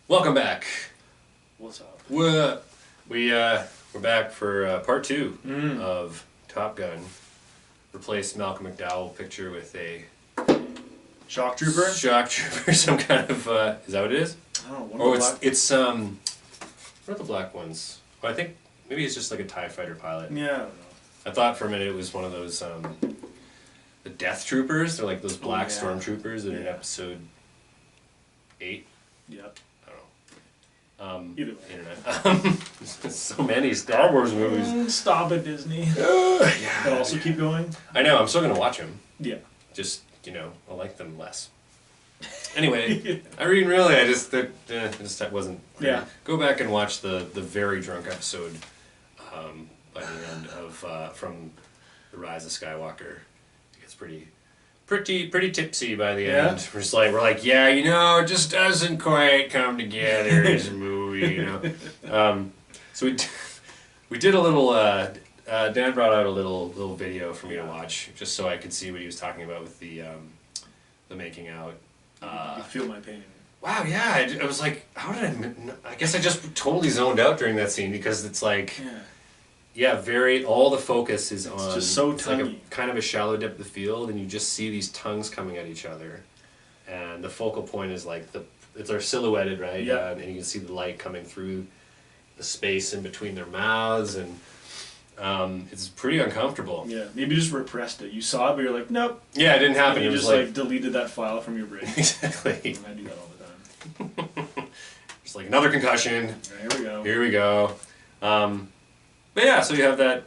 Welcome back. What's up? We're back for part two of Top Gun. Replaced Malcolm McDowell picture with a Shock Trooper? shock trooper, some kind of is that what it is? I don't know. Oh, it's what are the black ones? Well, I think maybe it's just like a TIE fighter pilot. Yeah, I don't know. I thought for a minute it was one of those the Death Troopers. They're like those black yeah. stormtroopers that are in Yeah. episode 8. Yep. I don't know. Either way. Internet. So many Star Wars movies. Stop it, Disney. Yeah. But also keep going. I know. I'm still gonna watch them. Yeah. Just I like them less. Anyway, Irene, really, I just that wasn't. Yeah. Go back and watch the very drunk episode by the end of from the Rise of Skywalker. It gets pretty tipsy by the Yeah? end. We're like, yeah, it just doesn't quite come together as a movie, So we did a little. Dan brought out a little video for me to watch, just so I could see what he was talking about with the making out. You feel my pain. Wow, yeah, I was like, how did I guess I just totally zoned out during that scene because it's like, Yeah. all the focus is on, just so it's like a tonguey. kind of a shallow depth of field, and you just see these tongues coming at each other, and the focal point is like they're silhouetted, right? Yeah. And you can see the light coming through the space in between their mouths, and it's pretty uncomfortable. Yeah. Maybe you just repressed it. You saw it, but you're like, nope. Yeah, it didn't happen. And you It was just like deleted that file from your brain. exactly. I do that all the time. It's like another concussion. Right, here we go. Here we go. But yeah, so you have that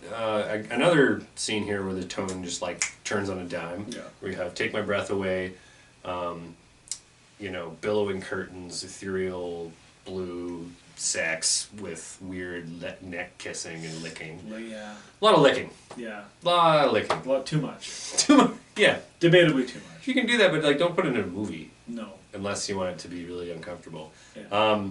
another scene here where the tone just like turns on a dime. Yeah. We have "Take My Breath Away," billowing curtains, ethereal blue sex with weird neck kissing and licking. Yeah. A lot of licking. Yeah. A lot of licking. A lot too much. Too much. Yeah. Debatably too much. You can do that, but like don't put it in a movie No. unless you want it to be really uncomfortable. Yeah.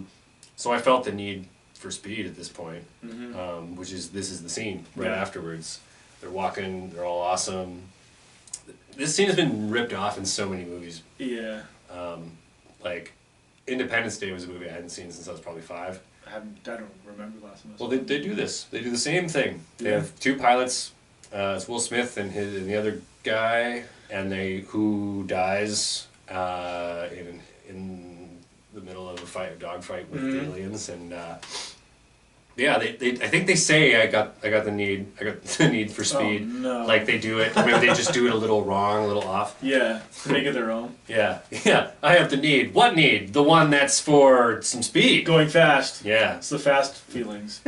So I felt the need for speed at this point, Mm-hmm. this is the scene right Yeah. afterwards. They're walking, they're all awesome. This scene has been ripped off in so many movies. Yeah. Like Independence Day was a movie I hadn't seen since I was probably 5. I don't remember the last one. Well, they do this. They do the same thing. They Yeah. have 2 pilots. It's Will Smith and the other guy, and who dies in the middle of a dogfight with the aliens, and yeah, they I think they say I got the need for speed. Oh, no. Like they do it. Maybe they just do it a little wrong, a little off. Yeah. To make it their own. Yeah. I have the need. What need? The one that's for some speed. Going fast. Yeah. It's the fast feelings.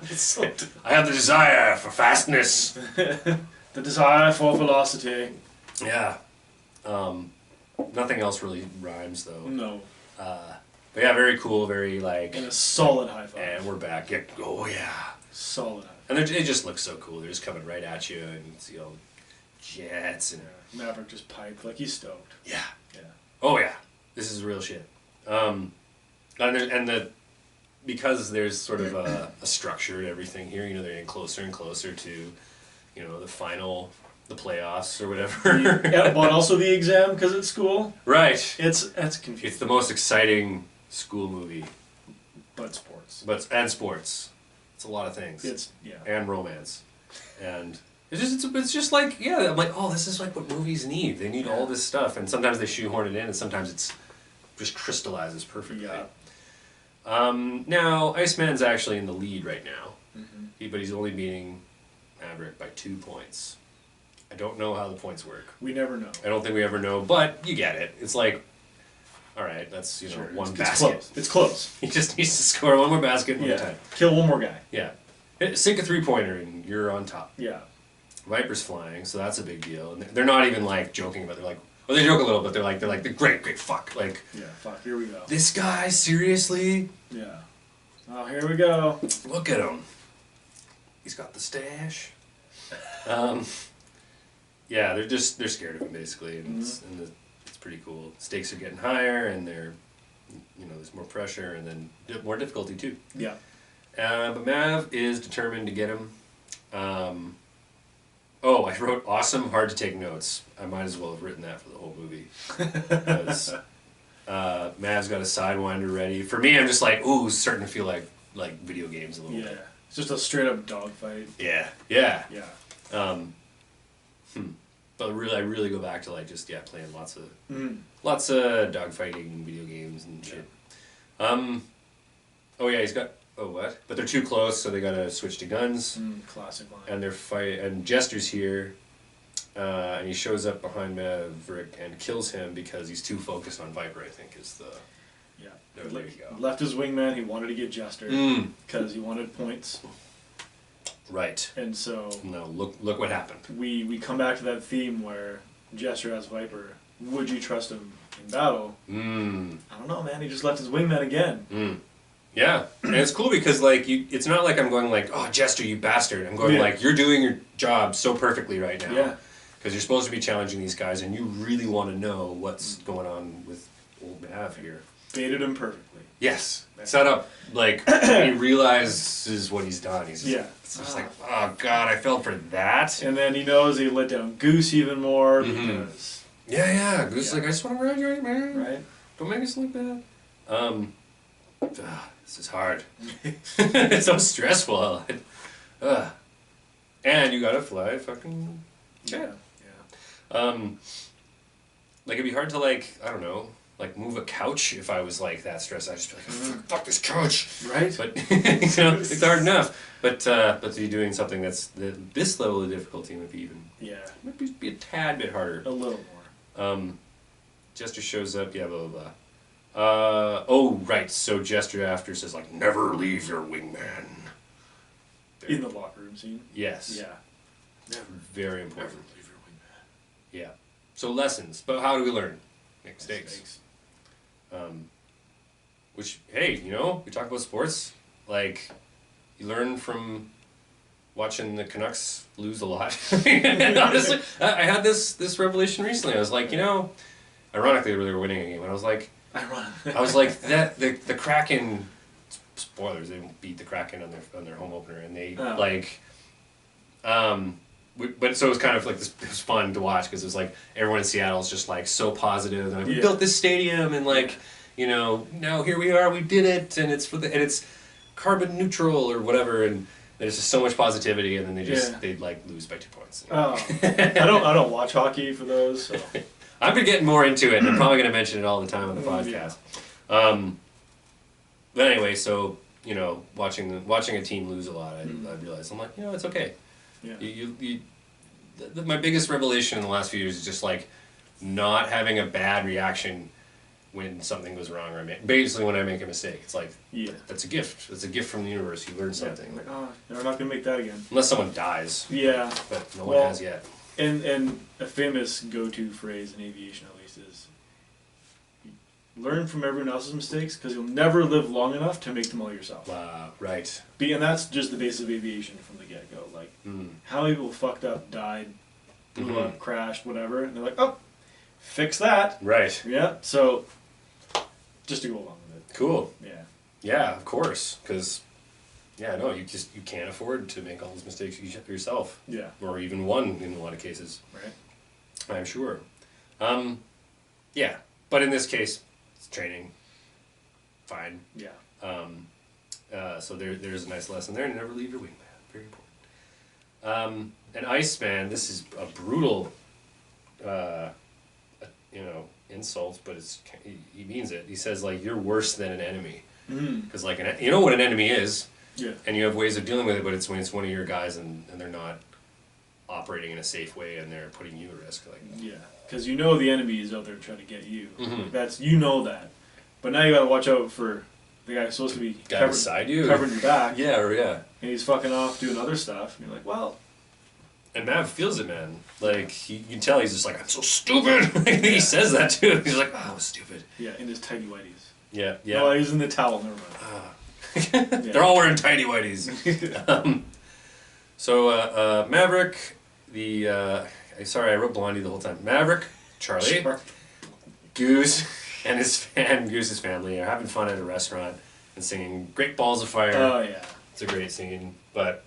It's so I have the desire for fastness. The desire for velocity. Yeah. Nothing else really rhymes though. No. But yeah, very cool, very like. And a solid high five. And we're back. Yeah. Oh yeah. Solid high And it just looks so cool. They're just coming right at you, and you see all jets and. five. Maverick just piped like he's stoked. Yeah. Yeah. Oh yeah. This is real shit. Because there's sort of a structure to everything here. They're getting closer and closer to, the playoffs or whatever. Yeah, but also the exam because it's school. Right. That's confusing. It's the most exciting school movie, But sports. and sports. It's a lot of things. Yeah. And romance, and it's just like I'm like, oh, this is like what movies need. They need all this stuff, and sometimes they shoehorn it in, and sometimes it's just crystallizes perfectly. Yeah. Now Iceman's actually in the lead right now, Mm-hmm. but he's only beating Maverick by 2 points. I don't know how the points work. We never know. I don't think we ever know, but you get it. It's like, all right, that's Sure. one It's basket. close. It's close. He just needs to score one more basket one Yeah. time. Kill one more guy. Yeah. Sink a 3-pointer and you're on top. Yeah. Viper's flying, so that's a big deal. And they're not even like joking about it. They're like, well, they joke a little, but they're like, great, fuck. Like, Yeah. Fuck. Here we go. this guy, seriously? Yeah. Oh, here we go. Look at him. He's got the stash. Yeah, they're scared of him basically, and it's pretty cool. Stakes are getting higher, and there's more pressure, and then more difficulty too. Yeah. But Mav is determined to get him. Oh, I wrote awesome, hard to take notes. I might as well have written that for the whole movie. Because Mav's got a Sidewinder ready. For me, I'm just like, ooh, starting to feel like video games a little Yeah. bit. It's just a straight up dogfight. Yeah. Yeah. But really, I really go back to like just playing lots of dogfighting video games and shit. Oh yeah, he's got. Oh what? But they're too close, so they gotta switch to guns. Classic line. And they're fight. And Jester's here, and he shows up behind Maverick and kills him because he's too focused on Viper. I think is the. Yeah. Oh, there you go. Left his wingman. He wanted to get Jester because he wanted points. Right. And so. No, look what happened. We come back to that theme where Jester has Viper. Would you trust him in battle? I don't know, man. He just left his wingman again. Yeah, and it's cool because like it's not like I'm going like, oh Jester, you bastard. I'm going like you're doing your job so perfectly right now. Yeah. Because you're supposed to be challenging these guys, and you really want to know what's going on with old Mav here. Baited him perfectly. Yes. Set up like when he realizes what he's done. He's just, it's just like, oh god, I fell for that. And then he knows he let down Goose even more because. Yeah. Goose is like, I just want to ride you, man. Right. Don't make us look bad. This is hard. It's so stressful. And you gotta fly fucking. Yeah. Like it'd be hard to like, I don't know, like move a couch if I was like that stressed. I'd just be like, fuck this couch. Right. But it's hard enough. But to be doing something that's this level of difficulty might be even. Yeah. Might be a tad bit harder. A little more. Jester shows up. Yeah, blah blah blah. Oh right. So Jester after says like, never leave your wingman. In the locker room scene. Yes. Yeah. Very important. Never leave your wingman. Yeah. So lessons, but how do we learn? Make mistakes. Which, hey, we talk about sports. Like, you learn from watching the Canucks lose a lot. And honestly, I had this revelation recently. I was like, ironically, they were winning a game, and I was like, that the Kraken. Spoilers, they beat the Kraken on their home opener, and they but so it was kind of like this. It was fun to watch because it was like everyone in Seattle is just like so positive, and like, we built this stadium, and like now here we are, we did it, and it's carbon neutral or whatever, and there's just so much positivity, and then they like lose by 2 points. Oh, I don't watch hockey for those. So. I've been getting more into it, and I'm probably going to mention it all the time on the podcast. But anyway, so watching a team lose a lot, I realized I'm like, it's okay. Yeah. My biggest revelation in the last few years is just like not having a bad reaction when something goes wrong, or basically when I make a mistake. It's like that's a gift. It's a gift from the universe. You learn something. Like, they're not gonna make that again. Unless someone dies. Yeah. But no one has yet. And a famous go-to phrase in aviation, at least, is learn from everyone else's mistakes because you'll never live long enough to make them all yourself. Right. And that's just the basis of aviation from the get-go. Like, how many people fucked up, died, blew up, crashed, whatever, and they're like, oh, fix that. Right. Yeah. So, just to go along with it. Cool. Yeah. Yeah, of course. Because, you can't afford to make all those mistakes yourself. Yeah. Or even one in a lot of cases. Right. I'm sure. Yeah. But in this case, it's training. Fine. Yeah. So there's a nice lesson there. Never leave your wingman. Very important. And Iceman, this is a brutal, insult, but he means it. He says like, you're worse than an enemy. Because like you know what an enemy is. Yeah. And you have ways of dealing with it, but it's when it's one of your guys and they're not operating in a safe way and they're putting you at risk. Like, yeah. Because the enemy is out there trying to get you. That's that. But now you gotta watch out for the guy who's supposed to be beside you, covering your back. Yeah. And he's fucking off doing other stuff. And you're like, well. And Mav feels it, man. Like, you can tell he's just like, I'm so stupid. He says that too. He's like, oh, I was stupid. Yeah, in his tighty whities. Yeah. Oh, he's in the towel. Never mind. They're all wearing tighty whities. So Maverick, sorry, I wrote Blondie the whole time. Maverick, Charlie, Goose, and Goose's family are having fun at a restaurant and singing Great Balls of Fire. Oh, yeah. It's a great singing, but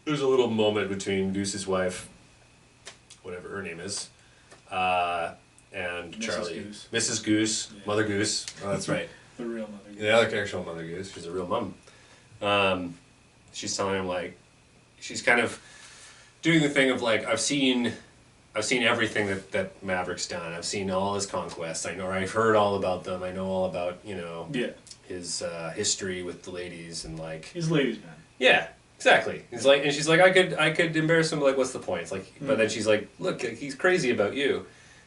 there's a little moment between Goose's wife, whatever her name is, and Mrs. Charlie. Goose. Mrs. Goose, Yeah. Mother Goose. Oh, that's right. The real Mother Goose. The other actual Mother Goose. She's a real mom. She's telling him like, she's kind of doing the thing of like, I've seen everything that Maverick's done. I've seen all his conquests. I've heard all about them. I know all about Yeah. his history with the ladies and like. He's a ladies' man. Yeah, exactly. He's like, and she's like, I could embarrass him. Like, what's the point? It's like, but then she's like, look, he's crazy about you,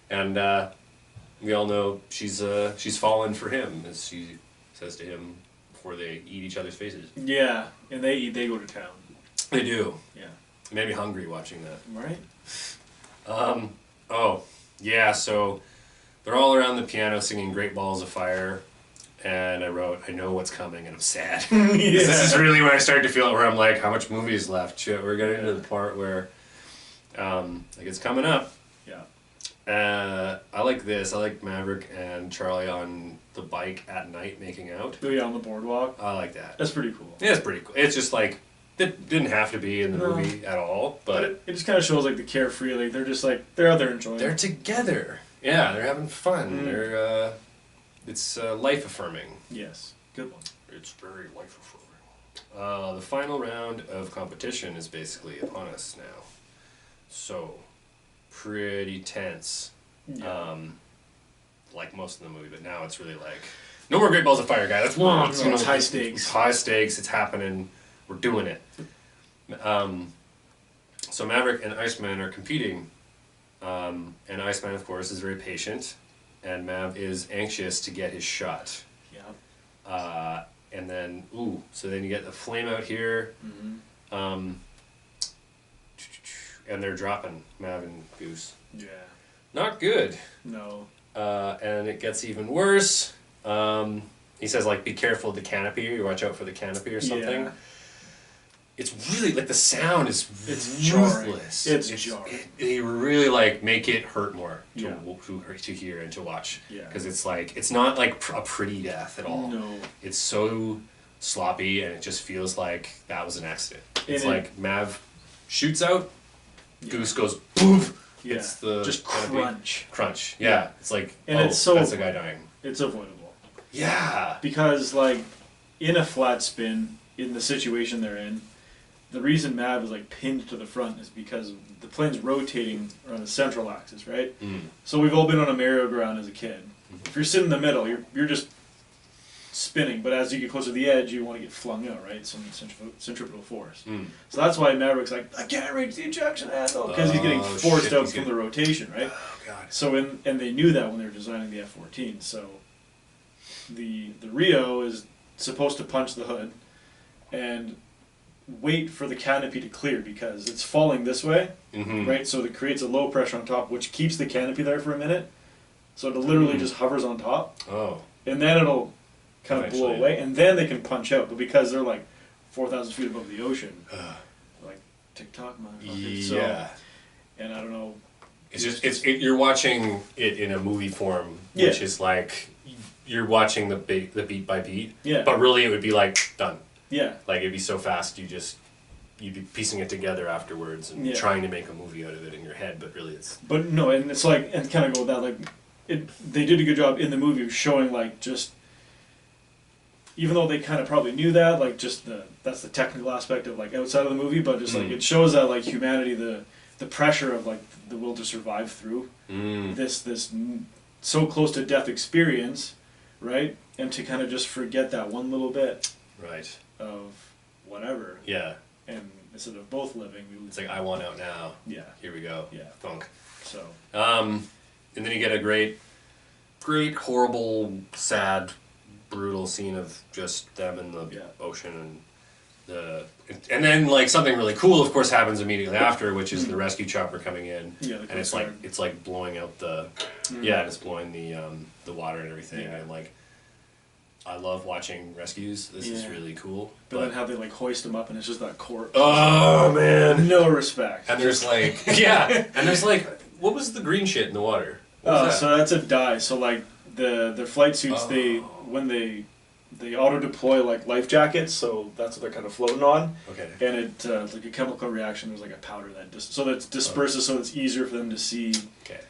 and we all know she's fallen for him, as she says to him before they eat each other's faces. Yeah, and they go to town. They do. Yeah. It made me hungry watching that. Right. Oh, yeah, so they're all around the piano singing Great Balls of Fire, and I wrote, I know what's coming, and I'm sad. This is really when I started to feel it, where I'm like, how much movie is left? Shit, we're getting to the part where, like, it's coming up. Yeah. I like this. I like Maverick and Charlie on the bike at night making out. Oh, yeah, on the boardwalk. I like that. That's pretty cool. Yeah, it's pretty cool. It's just like, it didn't have to be in the movie at all, but it just kind of shows like the carefree, like they're just like they're out there enjoying. they're together. Yeah, they're having fun. Mm. They're it's life affirming. Yes, good one. It's very life affirming. The final round of competition is basically upon us now, so pretty tense. Yeah. Like most of the movie, but now it's really like no more Great Balls of Fire, guy. That's wrong. It's high stakes. It's high stakes. It's happening. We're doing it. So Maverick and Iceman are competing, and Iceman, of course, is very patient, and Mav is anxious to get his shot. Yeah. And then, so then you get the flame out here, Mm-hmm. and they're dropping Mav and Goose. Yeah. Not good. No. And it gets even worse. He says, like, be careful of the canopy, or watch out for the canopy or something. Yeah. It's really, like, the sound is jarring. ruthless. It's jarring. They really, like, make it hurt more Yeah. to hear and to watch. Yeah. Because it's, like, it's not, like, a pretty death at all. No. It's so sloppy, and it just feels like that was an accident. It's And like Mav shoots out, Goose goes, poof! Yeah. It's the just canopy. crunch. Yeah. It's like, And it's so that's a guy dying. It's avoidable. Yeah. Because like in a flat spin, in the situation they're in, the reason Mav is like pinned to the front is because the plane's rotating around the central axis, right? Mm. So we've all been on a merry-go-round as a kid. If you're sitting in the middle, you're just spinning, but as you get closer to the edge, you want to get flung out, right? Some centripetal force. Mm. So that's why Maverick's like, I can't reach the ejection handle, because he's getting forced shit, out he's from getting- the rotation, right? Oh, God. So and they knew that when they were designing the F-14. So the Rio is supposed to punch the hood and wait for the canopy to clear because it's falling this way, Mm-hmm. right? So it creates a low pressure on top, which keeps the canopy there for a minute. So it literally just hovers on top, Oh. and then it'll kind of blow Eventually. away, and then they can punch out. But because they're like 4,000 feet above the ocean, like TikTok, motherfucker. So, Yeah. and I don't know. It's just you're watching it in a movie form, which Yeah. is like you're watching the beat by beat. Yeah. But really, it would be like done. Yeah. Like it'd be so fast, you'd be piecing it together afterwards and Yeah. trying to make a movie out of it in your head. But really, it's But no, and it's like, and kind of go with that, like, they did a good job in the movie of showing, like, just, even though they kind of probably knew that, like, just that's the technical aspect of, like, outside of the movie, but just, like, it shows that, like, humanity, the pressure of, like, the will to survive through this so close to death experience, right? And to kind of just forget that one little bit right. of whatever, Yeah. and instead of both living, we would, It's like I want out now. yeah, Here we go. yeah, Funk. so, And then you get a great, horrible, sad, brutal scene of just them in the Yeah. ocean and then like something really cool, of course, happens immediately after, which is the rescue chopper coming in, yeah, the and it's Coast like Guard. blowing out the Mhm. yeah, and it's blowing the water and everything, Yeah. and like I love watching rescues. This is Yeah. really cool. But then how they like hoist them up and it's just that corpse. Oh man! No respect. And there's like yeah, and there's like what was the green shit in the water? What was that? So that's a dye. So like the flight suits, when they auto deploy like life jackets, so that's what they're kind of floating on, Okay. and it's like a chemical reaction. There's like a powder that so that disperses, so it's easier for them to see. Okay.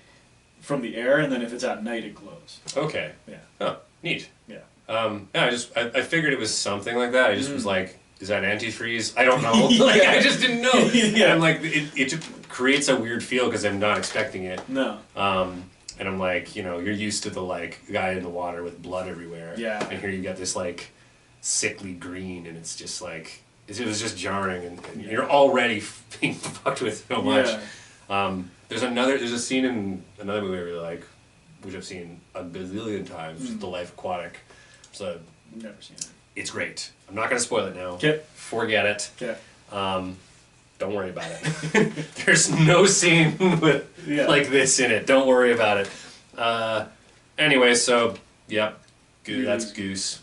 from the air, and then if it's at night, it glows. Okay. Yeah. Oh, neat. Yeah. Yeah, I figured it was something like that. I just was like, is that antifreeze? I don't know. Like, I just didn't know. Yeah. And I'm like, it just creates a weird feel because I'm not expecting it. No. And I'm like, you know, you're used to the like guy in the water with blood everywhere. Yeah. And here you got this like sickly green, and it's just like it was just jarring, and you're already being fucked with so much. Yeah. There's a scene in another movie I really like, which I've seen a bazillion times, which is The Life Aquatic. So Never seen it. it's great. I'm not gonna spoil it now. Okay. Forget it. Okay. Don't worry about it. There's no scene with like this in it. Don't worry about it. Anyway, so yep, that's Goose.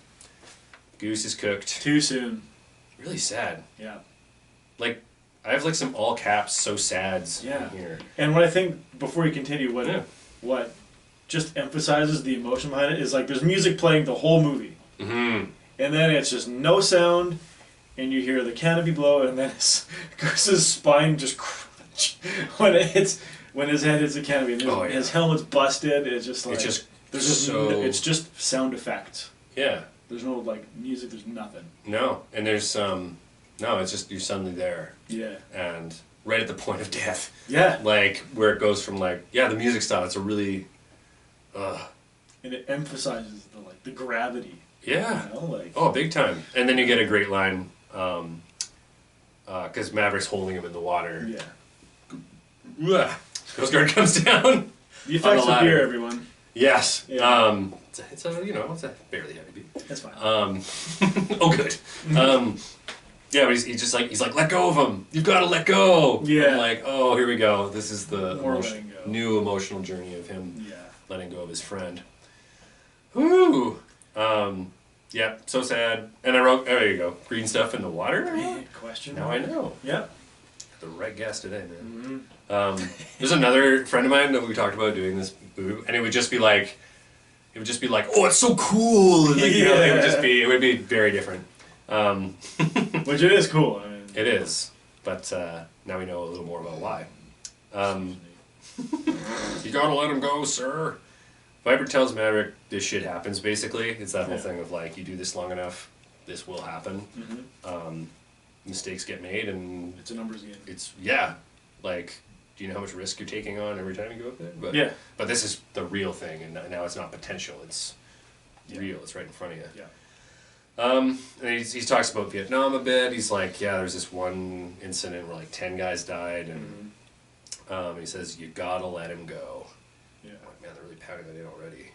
Goose is cooked. Too soon. Really sad. Yeah. Like I have like some all caps so sads Yeah. in here. And what I think before you continue, Yeah. what just emphasizes the emotion behind it is like there's music playing the whole movie, Mm-hmm. and then it's just no sound, and you hear the canopy blow, and then Goose's spine just crunch when his head hits the canopy, and his helmet's busted. It's just like It's just there's just it's just sound effects. yeah. There's no like music. There's nothing. No, and there's no. It's just you're suddenly there. Yeah. And right at the point of death. Yeah. Like where it goes from like the music style. It's a really. And it emphasizes the gravity. Yeah. You know, like. Oh, big time. And then you get a great line, because Maverick's holding him in the water. Yeah. Coast Guard comes down. The effects of beer, everyone. Yes. Yeah. It's a barely heavy beat. That's fine. Oh, good. Yeah, but he's like, let go of him. You've got to let go. Yeah. I'm like, oh, here we go. This is the letting go. new emotional journey of him Yeah. letting go of his friend. Woo. Yeah, so sad. And I wrote, there you go, green stuff in the water. Question. Now I know. Yeah. The right guess today, man. Mm-hmm. There's another friend of mine that we talked about doing this movie, and it would just be like, oh, it's so cool. And like, you know, it would be very different. Which it is cool. I mean, It is, but now we know a little more about why. You gotta let him go, sir. Viper tells Maverick this shit happens, basically. It's that whole thing of like, you do this long enough, this will happen. Mm-hmm. Mistakes get made, and It's a numbers game. like, do you know how much risk you're taking on every time you go up there? But, Yeah. But this is the real thing, and now it's not potential, it's real, it's right in front of you. Yeah. And he talks about Vietnam a bit. He's like, yeah, there's this one incident where like 10 guys died, and he says, you gotta let him go. Yeah. I'm like, man, they're really pounding that in already.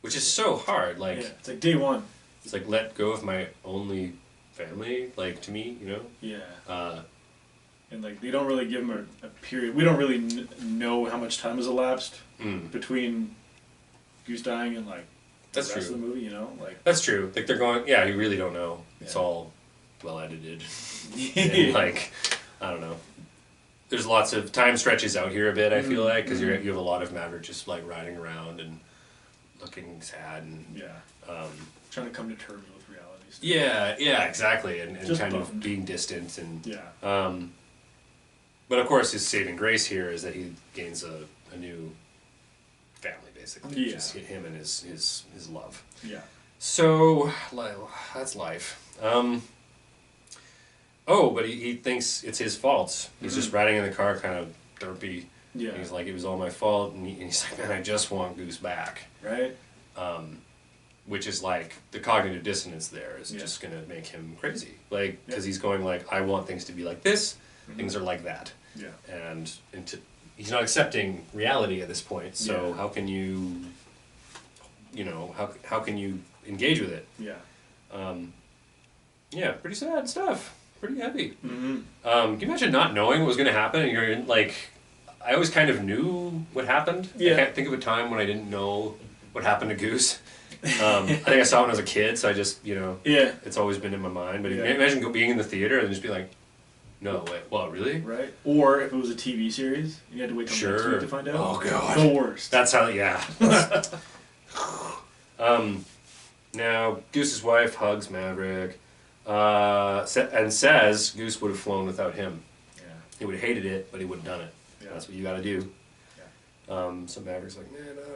Which is so hard. Like, Yeah. It's like day one. it's like, let go of my only family, like, to me, you know? Yeah. And like they don't really give him a period. We don't really know how much time has elapsed between Goose dying and like the That's rest true. of the movie. You know, like That's true. Like, they're going, yeah, you really don't know. It's Yeah. all well edited. And, like, I don't know. There's lots of time stretches out here a bit, I feel like, because you have a lot of Maverick just like riding around and looking sad and trying to come to terms with reality. Stuff. yeah, exactly, and Just kind of bummed. being distant and Yeah. but of course his saving grace here is that he gains a new family, basically. Yeah. Just him and his love. Yeah. So that's life. Oh, but he thinks it's his fault. He's just riding in the car, kind of derpy. Yeah. And he's like, it was all my fault, and he's like, man, I just want Goose back. Right. Which is like the cognitive dissonance there is Yeah. just gonna make him crazy, like because he's going like, I want things to be like this, things are like that, Yeah. and he's not accepting reality at this point. So Yeah. how can you know, how can you engage with it? Yeah. Yeah, pretty sad stuff. Pretty heavy. Mm-hmm. Can you imagine not knowing what was going to happen? And you're in, like, I always kind of knew what happened. Yeah. I can't think of a time when I didn't know what happened to Goose. I think I saw it when I was a kid, so I just, you know, Yeah. it's always been in my mind. But Yeah. imagine being in the theater and just be like, no, wait, what, really? Right. Or if it was a TV series, you had to wait till next week to find out. Oh, God. The worst. That's how, yeah. Now, Goose's wife hugs Maverick and says Goose would have flown without him. Yeah. He would have hated it, but he would have done it. Yeah. That's what you got to do. So Maverick's like,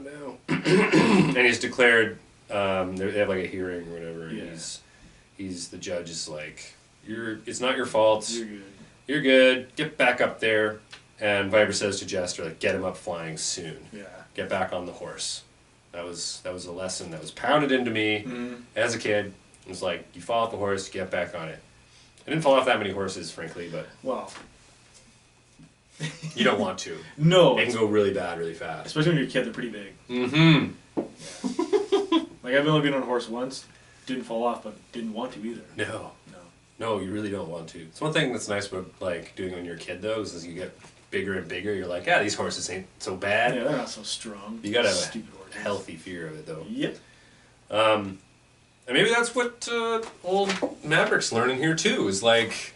no. And he's declared, they have like a hearing or whatever, and he's the judge is like, it's not your fault. You're good. Get back up there. And Viper says to Jester, like, get him up flying soon. Yeah. Get back on the horse. That was a lesson that was pounded into me as a kid. It was like, you fall off the horse, get back on it. I didn't fall off that many horses, frankly, but well, you don't want to. No. They can go really bad really fast. Especially when you're a kid, they're pretty big. Mm-hmm. Yeah. Like, I've only been on a horse once. Didn't fall off, but didn't want to either. No, you really don't want to. It's one thing that's nice about, like, doing when you're a kid, though, is as you get bigger and bigger, you're like, these horses ain't so bad. Yeah, they're not so strong. You gotta have a healthy fear of it, though. Yep. And maybe that's what old Maverick's learning here, too, is like,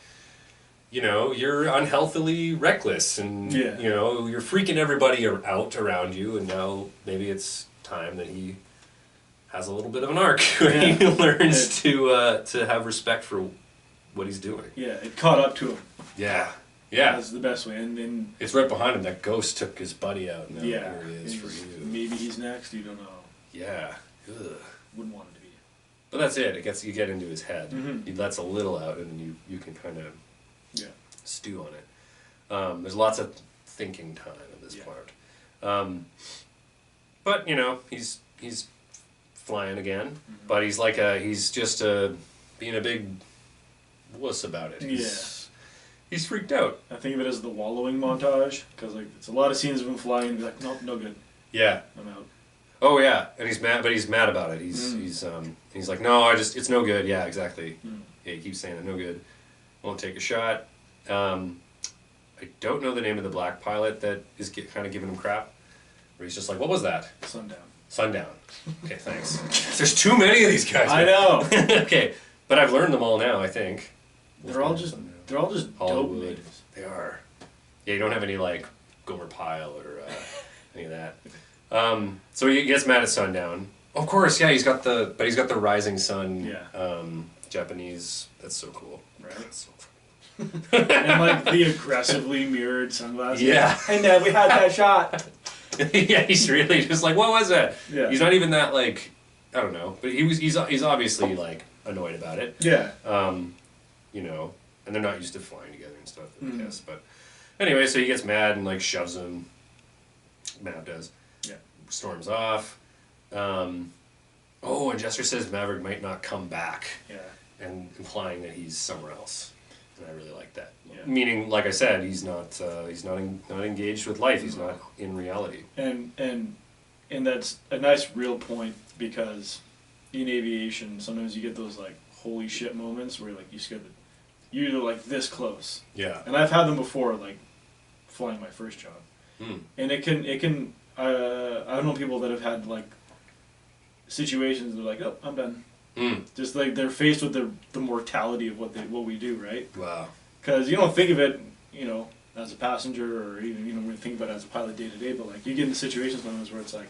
you're unhealthily reckless, and, you're freaking everybody out around you, and now maybe it's time that he has a little bit of an arc where he learns to have respect for what he's doing. Yeah, it caught up to him. Yeah. That's the best way. And it's right behind him. That ghost took his buddy out. Now here he is for you. Maybe he's next. You don't know. Yeah. Ugh. Wouldn't want him to be. But that's it. You get into his head. Mm-hmm. He lets a little out, and you can kind of stew on it. There's lots of thinking time at this part. But he's flying again. But he's like he's just being a big wuss about it. He's freaked out. I think of it as the wallowing montage, because like it's a lot of scenes of him flying and be like, nope, no good. Yeah. I'm out. Oh yeah, and he's mad, but he's mad about it. He's like, no, it's no good. Yeah, exactly. Yeah, he keeps saying it, no good. Won't take a shot. I don't know the name of the black pilot that is kind of giving him crap. Where he's just like, what was that? Sundown. Okay, thanks. There's too many of these guys. I know. Okay, but I've learned them all now. I think. They're all just dope names. They are. Yeah, you don't have any like Gomer Pyle or any of that. So he gets mad at Sundown. Of course, yeah, he's got the Rising Sun. Japanese. That's so cool. Right. That's so and like the aggressively mirrored sunglasses. Yeah. And then we had that shot. Yeah, he's really just like, what was that? Yeah. He's not even that like, I don't know, but he's obviously like annoyed about it. Yeah. And they're not used to flying together and stuff, I guess. But anyway, so he gets mad and like shoves him. Mav does. Yeah. Storms off. And Jester says Maverick might not come back. Yeah. And implying that he's somewhere else. And I really like that. Yeah. Meaning, like I said, he's not engaged with life. He's not in reality. And that's a nice real point, because in aviation sometimes you get those like holy shit moments where like you're like this close. Yeah. And I've had them before, like flying my first job. And it can I know people that have had like situations they're like, oh, I'm done. Just like they're faced with the mortality of what we do, right? Wow. Because you don't think of it, as a passenger, or even when you think about it as a pilot day to day, but like you get into situations sometimes where it's like,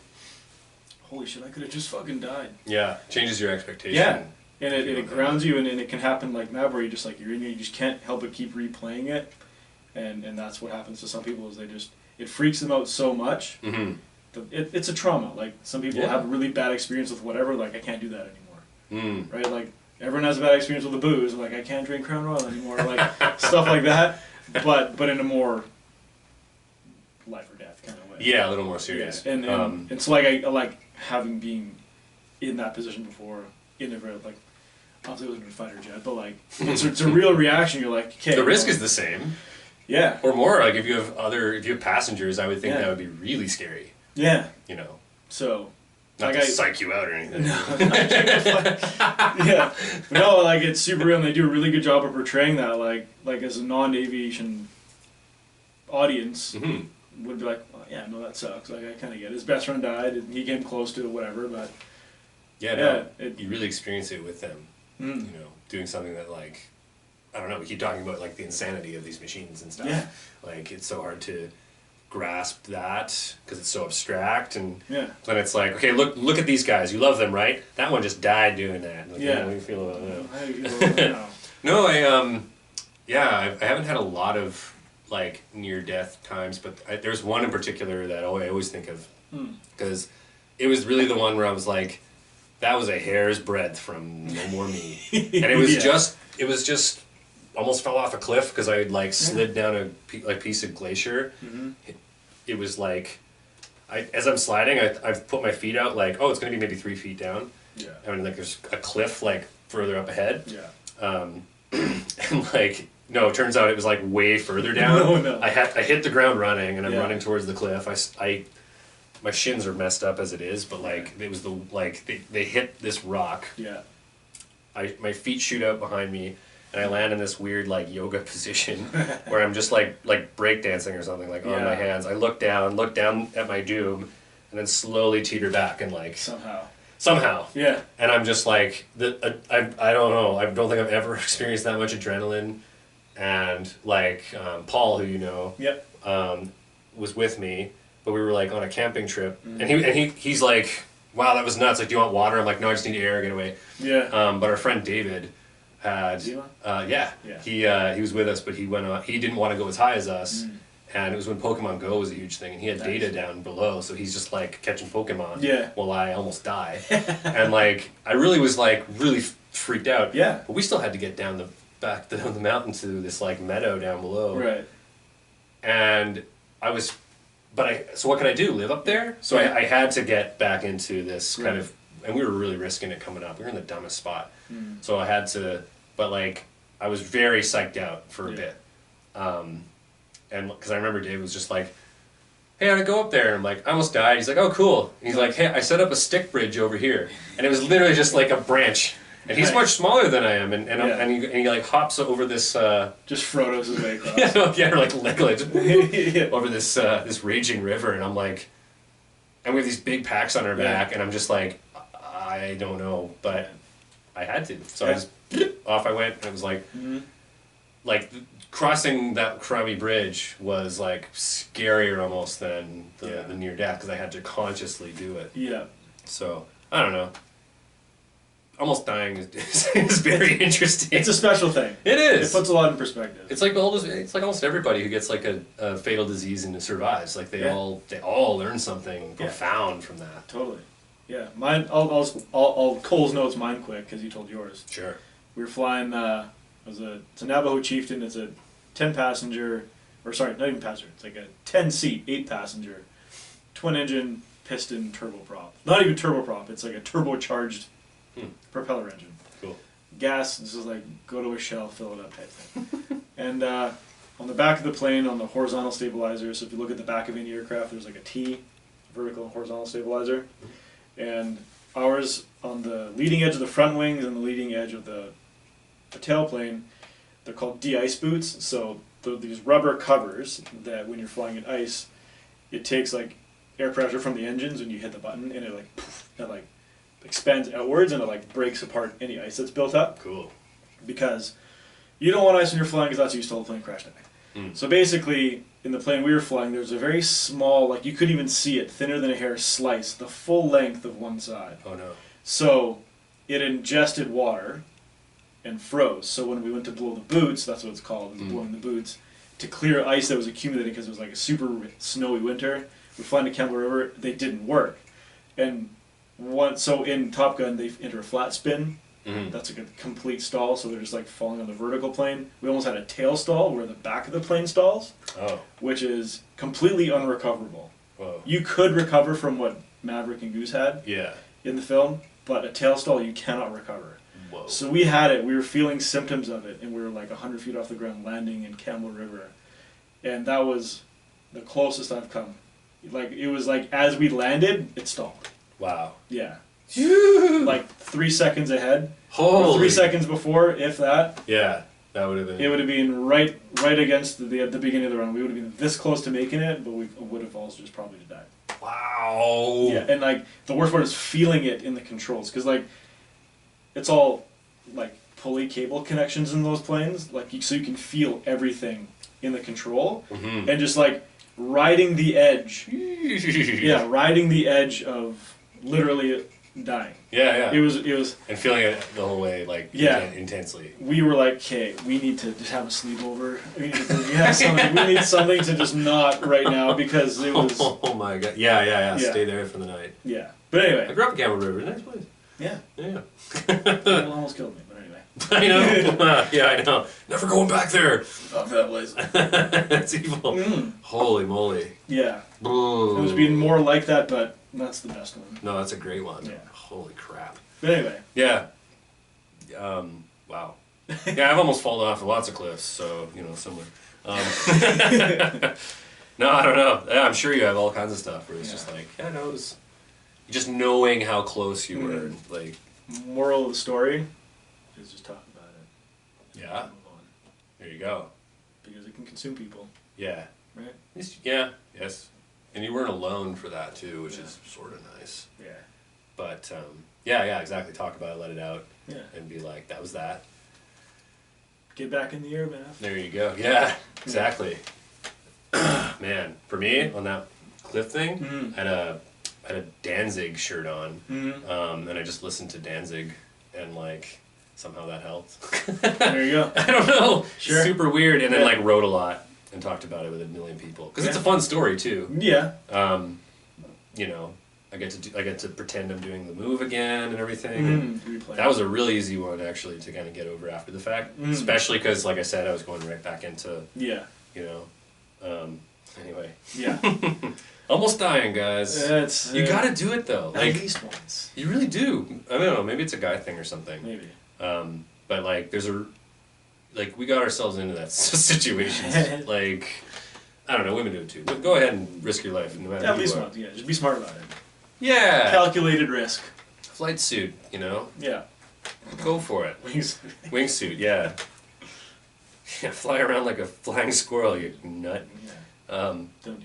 holy shit, I could have just fucking died. Yeah, changes your expectation. Yeah, and it grounds you, and it can happen like that, where you just like you're in, you just can't help but keep replaying it, and that's what happens to some people is it freaks them out so much. It's a trauma. Like some people have a really bad experience with whatever. Like I can't do that anymore. Right? Like everyone has a bad experience with the booze. Like I can't drink Crown Royal anymore. Like stuff like that. But in a more life or death kind of way. Yeah, a little more serious. Yeah. And so like I like having been in that position before in a very like obviously it wasn't a fighter jet, but like it's a real reaction. You're like, okay. The risk is the same. Yeah. Or more. Like if you have passengers, I would think that would be really scary. Yeah. So. Not to psych you out or anything. No, yeah. No, like it's super real, and they do a really good job of portraying that. Like as a non-aviation audience would be like, oh, yeah, no, that sucks. Like I kind of get it. His best friend died, and he came close to whatever, but you really experience it with them. Doing something that like, I don't know. We keep talking about like the insanity of these machines and stuff. Yeah. Like it's so hard to grasp that because it's so abstract, and then it's like, okay, look at these guys, you love them, right? That one just died doing that. Like, yeah. How do you feel about that? How do you feel about that now? No, I haven't had a lot of like near death times, but there's one in particular that I always think of because it was really the one where I was like, that was a hair's breadth from No More Me, and it was just almost fell off a cliff because I had like slid down a piece of glacier. It was like, as I'm sliding, I've put my feet out like, oh, it's gonna be maybe 3 feet down. Yeah. I mean, like there's a cliff like further up ahead. Yeah. And like, no, it turns out it was like way further down. No. I hit the ground running, and I'm Yeah. running towards the cliff. My shins are messed up as it is, but like it was they hit this rock. Yeah. My feet shoot out behind me, and I land in this weird like yoga position where I'm just like breakdancing or something, like on my hands. I look down at my doom, and then slowly teeter back and like somehow. Yeah. And I'm just like I don't know. I don't think I've ever experienced that much adrenaline, and like Paul, who you know, was with me. But we were like on a camping trip, and he's like, "Wow, that was nuts! Like, do you want water?" I'm like, "No, I just need air, get away." Yeah. But our friend David had, he was with us, but he went on. He didn't want to go as high as us, and it was when Pokemon Go was a huge thing, and he had data down below, so he's just like catching Pokemon. Yeah. While I almost die, and like I really was like really freaked out. Yeah. But we still had to get down the mountain to this like meadow down below. Right. And so what could I do? Live up there? So I had to get back into this kind of, and we were really risking it coming up. We were in the dumbest spot. So I had to, but like, I was very psyched out for a bit. And because I remember Dave was just like, hey, how'd I go up there? And I'm like, I almost died. He's like, oh, cool. And he's like, hey, I set up a stick bridge over here. And it was literally just like a branch. And he's much smaller than I am, and he like hops over this. Just Frodo's his way across. Or like Legolas over this raging river, and I'm like, and we have these big packs on our back, and I'm just like, I don't know, but I had to, so I just off I went, and it was like, like crossing that crummy bridge was like scarier almost than the near death because I had to consciously do it. Yeah. So I don't know. Almost dying is very interesting. It's a special thing. It is. It puts a lot in perspective. It's like almost everybody who gets like a fatal disease and survives. Like they all learn something profound from that. Totally. Yeah. Mine. I'll Cole's notes mine quick because you told yours. Sure. We were flying. It's a Navajo Chieftain. It's a 10-passenger, or sorry, not even passenger. It's like a 10-seat, 8-passenger, twin-engine piston turboprop. Not even turboprop. It's like a turbocharged propeller engine. Cool. Gas, this is like go to a shell, fill it up type thing. And on the back of the plane, on the horizontal stabilizer, so if you look at the back of any aircraft, there's like a T, vertical and horizontal stabilizer. And ours, on the leading edge of the front wings and the leading edge of the tailplane, they're called de-ice boots. So these rubber covers that when you're flying in ice, it takes like air pressure from the engines when you hit the button, and it like poof, it like expands outwards, and it like breaks apart any ice that's built up. Cool. Because you don't want ice when you're flying, because that's how you stall the plane crash die. So basically, in the plane we were flying, there was a very small, like you couldn't even see it, thinner than a hair slice, the full length of one side. Oh no. So it ingested water and froze. So when we went to blow the boots, that's what it's called, blowing the boots, to clear ice that was accumulating because it was like a super snowy winter, we fly into Campbell River, they didn't work. And so in Top Gun, they enter a flat spin. That's like a complete stall, so they're just like falling on the vertical plane. We almost had a tail stall where the back of the plane stalls, which is completely unrecoverable. Whoa. You could recover from what Maverick and Goose had in the film, but a tail stall you cannot recover. Whoa. So we had it, we were feeling symptoms of it, and we were like 100 feet off the ground landing in Campbell River. And that was the closest I've come. Like, it was like, as we landed, it stalled. Wow. Yeah. Like 3 seconds ahead. Holy. Or 3 seconds before, if that. Yeah, that would have been. It would have been right against the beginning of the run. We would have been this close to making it, but we would have also just probably died. Wow. Yeah, and like the worst part is feeling it in the controls, because like it's all like pulley cable connections in those planes, like so you can feel everything in the control, and just like riding the edge. Yeah, riding the edge of literally dying. Yeah, It was and feeling it the whole way, like intensely. We were like, okay, we need to just have a sleepover. We need something to just not right now because it was. Oh my god! Yeah. Stay there for the night. Yeah, but anyway. I grew up in Gamble River. Nice place. Yeah. It almost killed me, but anyway. I know. Yeah, I know. Never going back there. Fuck that place. That's evil. Holy moly. Yeah. Ooh. It was being more like that, but that's the best one. No, that's a great one. Yeah. Holy crap. But anyway. Yeah. Wow. Yeah, I've almost fallen off of lots of cliffs, so, somewhere. No, I don't know. Yeah, I'm sure you have all kinds of stuff where it's just like, it was just knowing how close you were. Like, moral of the story is just talk about it. Yeah. Move on. There you go. Because it can consume people. Yeah. Right? Yeah, yes. And you weren't alone for that, too, which is sort of nice. Yeah. But, yeah, exactly. Talk about it, let it out. Yeah. And be like, that was that. Get back in the air, man. There you go. Yeah, exactly. Man, for me, on that cliff thing, I had a Danzig shirt on. And I just listened to Danzig, and, like, somehow that helped. There you go. I don't know. Sure. Super weird. And then, like, wrote a lot and talked about it with a million people. Because it's a fun story, too. Yeah. I get to pretend I'm doing the move again and everything. That was a really easy one, actually, to kind of get over after the fact. Especially because, like I said, I was going right back into, anyway. Yeah. Almost dying, guys. You gotta do it, though. At least once. You really do. I don't know, maybe it's a guy thing or something. Maybe. But, like, we got ourselves into that situation. Like, I don't know, women do it too. But go ahead and risk your life, no matter At least once, just be smart about it. Yeah. Calculated risk. Flight suit, Yeah. Go for it. Wingsuit, yeah. Yeah, fly around like a flying squirrel, you nut. Yeah. Don't do that.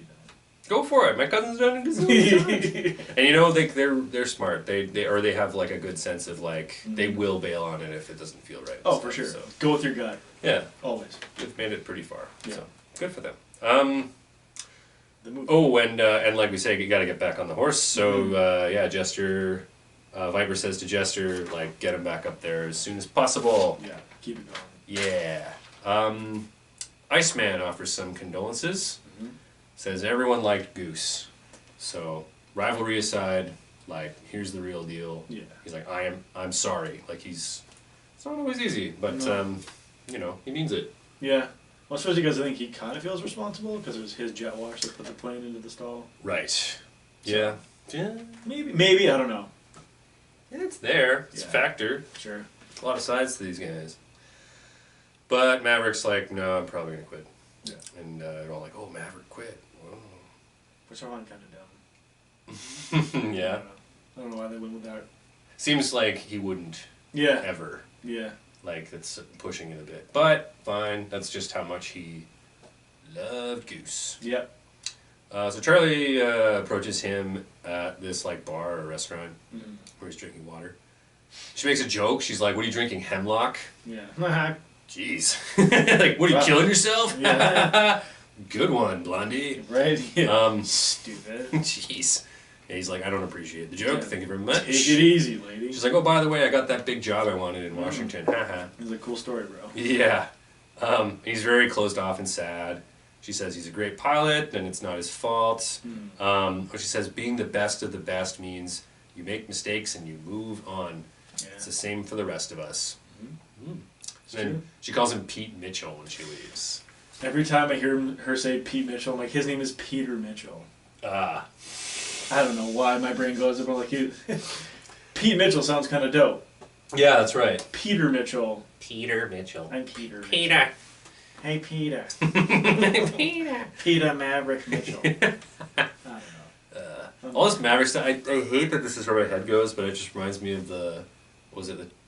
Go for it. My cousin's done it a gazillion times. And they're smart. They have like a good sense of like they will bail on it if it doesn't feel right. Oh, for sure. So. Go with your gut. Yeah. Always. They've made it pretty far. Yeah. So good for them. And like we say, you got to get back on the horse. So Jester, Viper says to Jester, like, get him back up there as soon as possible. Yeah, keep it going. Yeah. Iceman offers some condolences. Says everyone liked Goose. So rivalry aside, like, here's the real deal. Yeah. He's like, I'm sorry. Like, it's not always easy, but he means it. Yeah. Well, especially because I think he kind of feels responsible because it was his jet wash that put the plane into the stall. Right. So, yeah. Maybe, I don't know. Yeah, it's there. It's a factor. Sure. A lot of sides to these guys. But Maverick's like, no, I'm probably going to quit. Yeah. And they're all like, oh, Maverick quit. Whoa. Which I find kind of dumb. Yeah. I don't know why they went with that. Seems like he wouldn't. Yeah. Ever. Yeah. Like, that's pushing it a bit. But, fine. That's just how much he loved Goose. Yep. So Charlie approaches him at this, like, bar or restaurant where he's drinking water. She makes a joke. She's like, what are you drinking, hemlock? Yeah. Jeez. Like, what, are you killing yourself? Yeah. Good one, Blondie. Right? Yeah. Stupid. Jeez. Yeah, he's like, I don't appreciate the joke. Thank you very much. Take it easy, lady. She's like, oh, by the way, I got that big job I wanted in Washington. Haha. It's a cool story, bro. Yeah. He's very closed off and sad. She says he's a great pilot and it's not his fault. She says being the best of the best means you make mistakes and you move on. Yeah. It's the same for the rest of us. And then she calls him Pete Mitchell when she leaves. Every time I hear her say Pete Mitchell, I'm like, his name is Peter Mitchell. I don't know why my brain goes up, but like, Pete Mitchell sounds kind of dope. Yeah, that's right. Peter Mitchell. Peter Mitchell. I'm Peter. Peter. Hey, Peter. Peter. Peter Maverick Mitchell. I don't know. All this Maverick stuff, I hate that this is where my head goes, but it just reminds me of the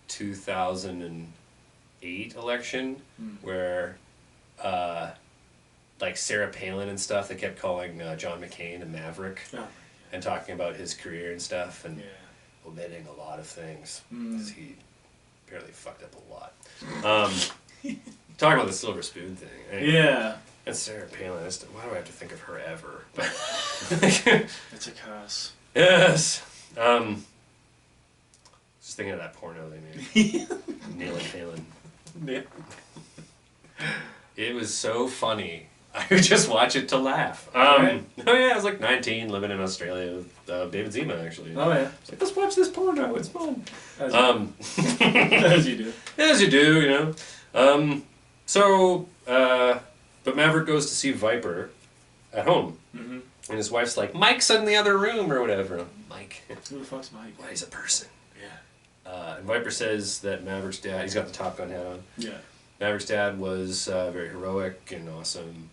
2008 election, where, like, Sarah Palin and stuff, they kept calling John McCain a Maverick. And talking about his career and stuff, and omitting a lot of things, because he apparently fucked up a lot. Talking about the silver spoon thing. Anyway. Yeah. And Sarah Palin, why do I have to think of her ever? But it's a curse. Yes. Just thinking of that porno they made. Nail and Phelan. Yeah. It was so funny. I would just watch it to laugh. Right. Oh yeah, I was like 19, living in Australia with David Zima actually. Oh yeah. I was like, let's watch this porno. It's fun. As, as you do. As you do, you know. But Maverick goes to see Viper at home. Mm-hmm. And his wife's like, Mike's in the other room or whatever. Mike. Who the fuck's Mike? Well, he's a person. Yeah. And Viper says that Maverick's dad, he's got the Top Gun hat on. Yeah. Maverick's dad was very heroic and awesome.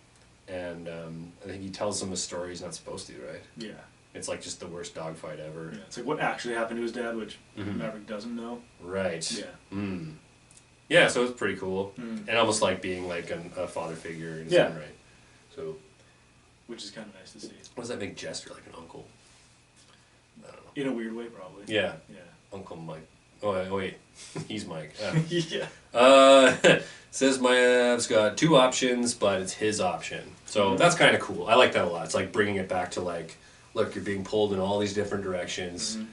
And I think he tells him a story he's not supposed to, right? Yeah. It's like just the worst dogfight ever. Yeah. It's like what actually happened to his dad, which Mhm. Maverick doesn't know. Right. Yeah. Mm. Yeah, so it's pretty cool. Mm. And almost like being like a father figure in his Yeah. own right. So, Which is kind of nice to see. what does that make Jester like an uncle? I don't know. In a weird way, probably. Yeah, Yeah. Uncle Mike. Oh, wait. He's Mike. Yeah. Says Mav's got 2 options, but it's his option. So that's kind of cool. I like that a lot. It's like bringing it back to like, look, you're being pulled in all these different directions. Mm-hmm.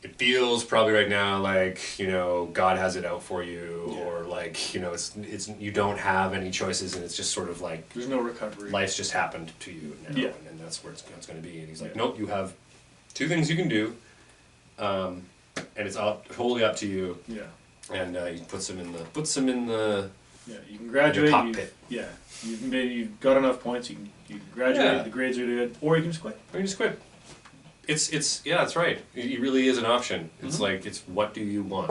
It feels probably right now like, you know, God has it out for you, Yeah. or like, you know, it's you don't have any choices, and it's just sort of like There's no recovery. life's just happened to you now, Yeah. and that's where it's going to be. And he's like, Yeah. nope, you have 2 things you can do, and it's totally up to you. Yeah. And he puts him in the Yeah. You can graduate. cockpit. Yeah. You've got enough points. You can graduate. Yeah. The grades are good, or you can just quit. Or you just quit. It's yeah, that's right. It really is an option. It's like, it's what do you want,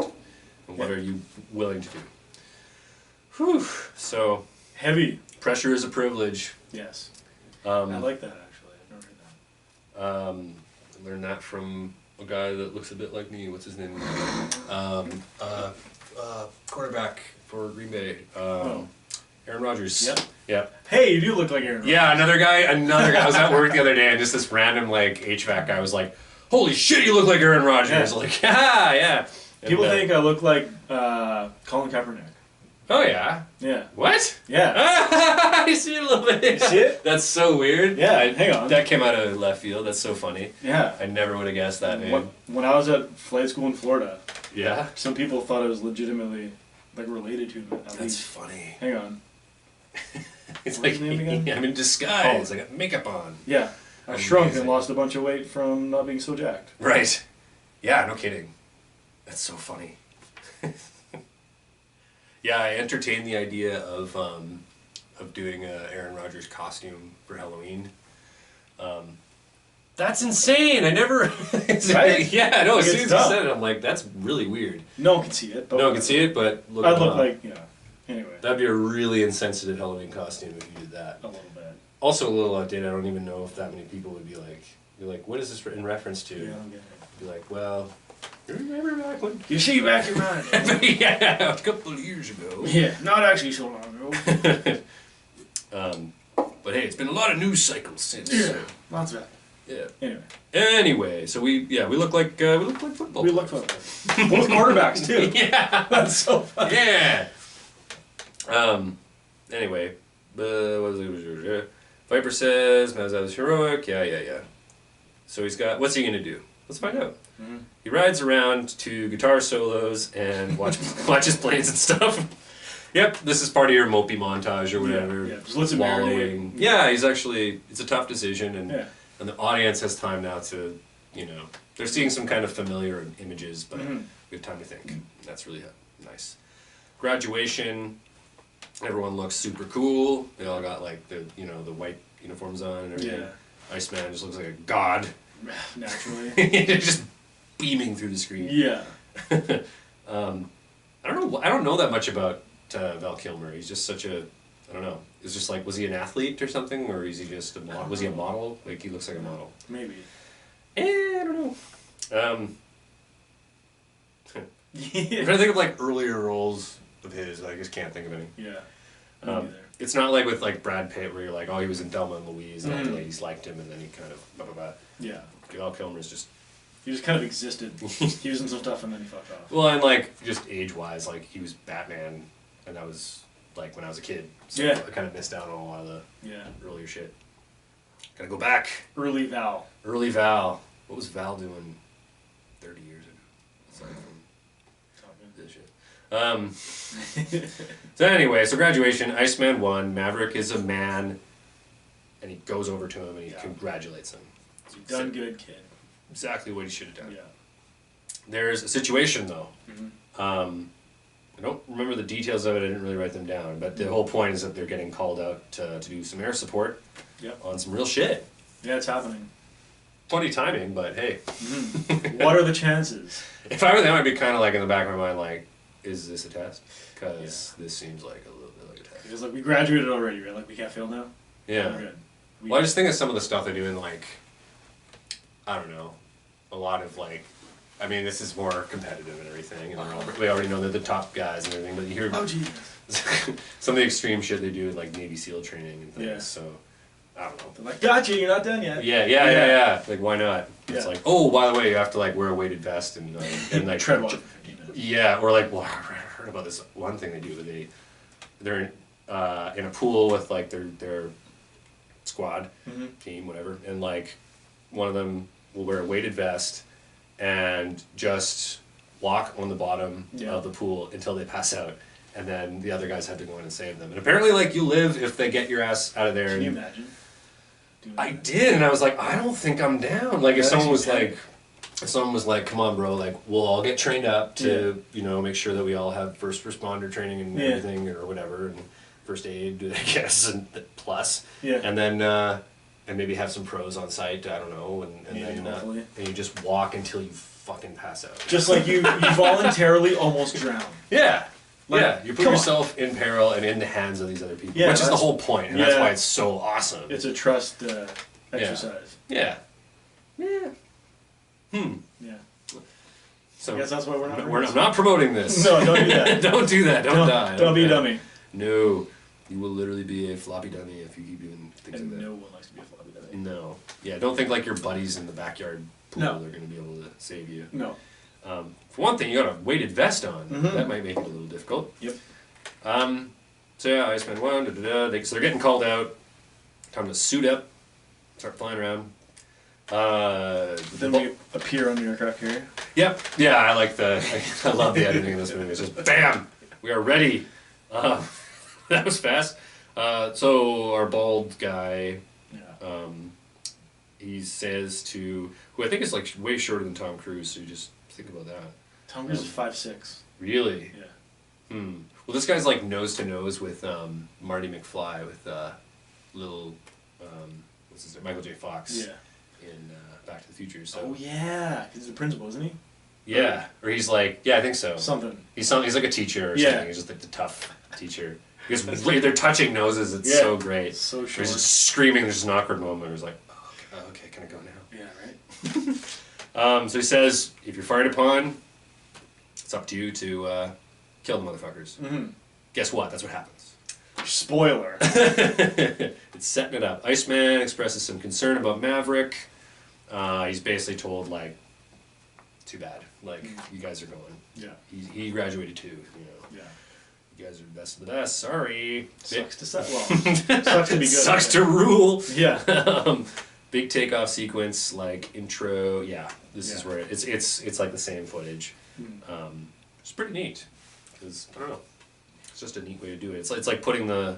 and what Yeah. are you willing to do. Whew. So Heavy. pressure is a privilege. Yes. I like that actually. I've never heard that. I learned that from a guy that looks a bit like me. What's his name? Quarterback for Green Bay. Aaron Rodgers. Yep. Yep. Hey, you do look like Aaron Rodgers. Yeah, another guy. I was at work the other day, and just this random like HVAC guy was like, "Holy shit, you look like Aaron Rodgers!" Yeah. Like, yeah. And, People think I look like Colin Kaepernick. Oh yeah. Yeah. What? Yeah. I see it a little bit. You see it? That's so weird. Yeah, hang on. That came out of left field. That's so funny. Yeah. I never would have guessed that name. When I was at flight school in Florida, Yeah. some people thought I was legitimately like related to him. At That's least. funny. Hang on. It's What's like his name again? I'm in disguise. I got makeup on. Yeah. I shrunk and Amazing. lost a bunch of weight from not being so jacked. Right. Yeah, no kidding. That's so funny. Yeah, I entertained the idea of doing a Aaron Rodgers costume for Halloween. That's insane. I never. Right? Yeah, no. As Like, soon it's as you dumb. said it, I'm like, that's really weird. No one can see it. But No one can see it, but look. I look like, anyway, That'd be a really insensitive Halloween costume if you did that. a little bit. Also, a little outdated. I don't even know if that many people would be like, what is this in reference to? Yeah, I don't get it. Be like, well, you remember back when? You see back in mind. Yeah, a couple of years ago. Yeah, not actually so long ago. But hey, it's been a lot of news cycles since. Yeah, lots of that. Yeah. Anyway, Anyway, so we look like football. we look players. fun. Both quarterbacks too. Yeah. That's so funny. Yeah. Anyway, what was it? Viper says Mazda is heroic. Yeah. So he's got. What's he gonna do? Let's find out. Mm-hmm. He rides around to guitar solos and watches planes and stuff. Yep, this is part of your Mopey montage or whatever. Yeah, just lets it Wallowing. marinate. Yeah, he's actually. It's a tough decision, and Yeah. and the audience has time now to, they're seeing some kind of familiar images, but Mhm. we have time to think. That's really nice. Graduation. Everyone looks super cool. They all got like the white uniforms on and everything. Yeah. Iceman just looks like a god. Naturally. Just beaming through the screen. Yeah. I don't know that much about Val Kilmer. He's just such a, I don't know. It's just like, was he an athlete or something, or is he just a model? Was he a model? Like, he looks like a model. Maybe. I don't know. I'm Yeah. trying to think of like earlier roles of his. I just can't think of any. Yeah. Me neither. It's not like with like Brad Pitt, where you're like, oh, he was in Thelma and Louise, and all the Mhm. ladies liked him, and then he kind of blah blah blah. Yeah. Val Kilmer's just. He just kind of existed. He was in some stuff and then he fucked off. Well, and like just age-wise, like he was Batman, and that was like when I was a kid. So Yeah. I kind of missed out on a lot of the Yeah. earlier shit. Gotta go back. Early Val. Early Val. What was Val doing 30 years ago? aside from this shit. So anyway, so graduation, Iceman won. Maverick is a man, and he goes over to him and he congratulates him. You've done good, kid. Exactly what he should have done. Yeah. There's a situation though. I don't remember the details of it. I didn't really write them down, but the whole point is that they're getting called out to do some air support on some real shit. Yeah, it's happening. Funny timing, but hey. What are the chances? If I were them, I'd be kind of like in the back of my mind, like, is this a test? Because this seems like a little bit like a test. Because like we graduated already, right? Like we can't fail now. Yeah. We're good. Well, I just think of some of the stuff they do in like, I don't know, a lot of like, I mean, this is more competitive and everything, and we already know they're the top guys and everything, but you hear some of the extreme shit they do in like Navy SEAL training and things, so, I don't know. They're like, gotcha, you're not done yet. Yeah. Like, why not? It's Yeah. like, oh, by the way, you have to like wear a weighted vest and like tread water for 15 minutes. Yeah, or like, well, I heard about this one thing they do. They're in a pool with like their squad team, whatever, and like one of them will wear a weighted vest and just walk on the bottom of the pool until they pass out, and then the other guys have to go in and save them. And apparently, like, you live if they get your ass out of there. Can you imagine? I did, and I was like, I don't think I'm down. Like, if someone was like, come on, bro, like, we'll all get trained up to, you know, make sure that we all have first responder training and everything, or whatever, and first aid, I guess, and plus. Yeah. And then, and maybe have some pros on site, I don't know, and then and you just walk until you fucking pass out. Just like you voluntarily almost drown. Yeah. Like, yeah, you put yourself in peril and in the hands of these other people, which is the whole point, and that's why it's so awesome. It's a trust exercise. Yeah. Yeah. Yeah. So I guess that's why I'm not promoting this. No, don't do that. Don't do that. Don't die. Don't be a dummy. No. You will literally be a floppy dummy if you keep doing things like that. No one likes to be a floppy dummy. No. Yeah, don't think like your buddies in the backyard pool are going to be able to save you. No. For one thing, you got a weighted vest on. That might make it a little difficult. Yep. So yeah, Iceman won. So they're getting called out. Time to suit up, start flying around. Then we appear on the aircraft carrier. Yep. Yeah, I like I love the editing in this movie. It's just bam, we are ready. That was fast. So our bald guy, he says to who I think is like way shorter than Tom Cruise. So you just think about that. Tom Cruise is 5'6". Really? Yeah. Well, this guy's like nose to nose with Marty McFly with little what's his name? Michael J. Fox. Yeah. In Back to the Future. So. Oh yeah, he's the principal, isn't he? Yeah, or he's like, yeah, I think so. Something. He's like a teacher or something. He's just like the tough teacher. Because they're touching noses. It's so great. So short. He's just screaming. There's an awkward moment where he's like, oh, okay, can I go now? Yeah, right. So he says, if you're fired upon, it's up to you to kill the motherfuckers. Guess what? That's what happens. Spoiler. It's setting it up. Iceman expresses some concern about Maverick. He's basically told, like, too bad. Like, you guys are going. Yeah. He graduated too, you know. Yeah. You guys are the best of the best. Sorry. Sucks to set. Well, sucks to be good. Sucks to rule. Yeah. Big takeoff sequence, like intro. Yeah, this is where it's like the same footage. It's pretty neat because I don't know. It's just a neat way to do it. It's like putting the.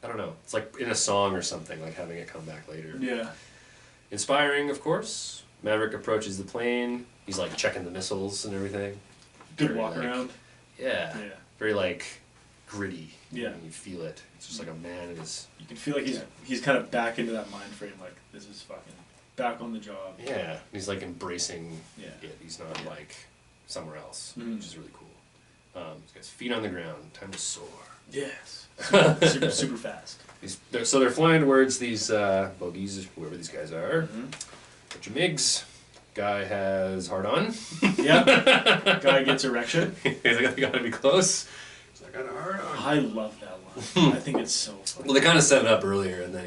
I don't know. It's like in a song or something, like having it come back later. Yeah. Inspiring, of course. Maverick approaches the plane. He's like checking the missiles and everything. Good walk around. Yeah. Yeah. Very like gritty. Yeah. And you feel it. It's just like a man in his. You can feel like he's kind of back into that mind frame. Like this is fucking back on the job. Yeah. He's like embracing it. He's not like somewhere else, which is really cool. He's got his feet on the ground. Time to soar. Yes. Super fast. So they're flying towards these bogies, whoever these guys are. Bunch of MiGs. Guy has hard on. Yeah. Guy gets erection. He's like, they gotta be close. He's like, I got a hard on. I love that line. I think it's so funny. Well, they kind of set it up earlier, and then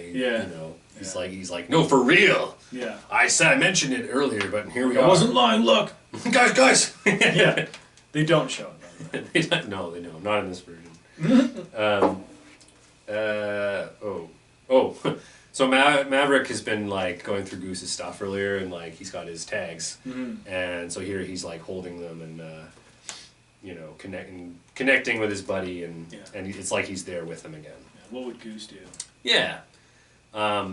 he's like, no, for real. Yeah. I mentioned it earlier, but here we are. I wasn't lying. Look, guys. Yeah. They don't show it. No, they don't. Not in this version. So Maverick has been like going through Goose's stuff earlier, and like he's got his tags, and so here he's like holding them and you know connecting with his buddy, and it's like he's there with him again. Yeah, what would Goose do? Yeah. So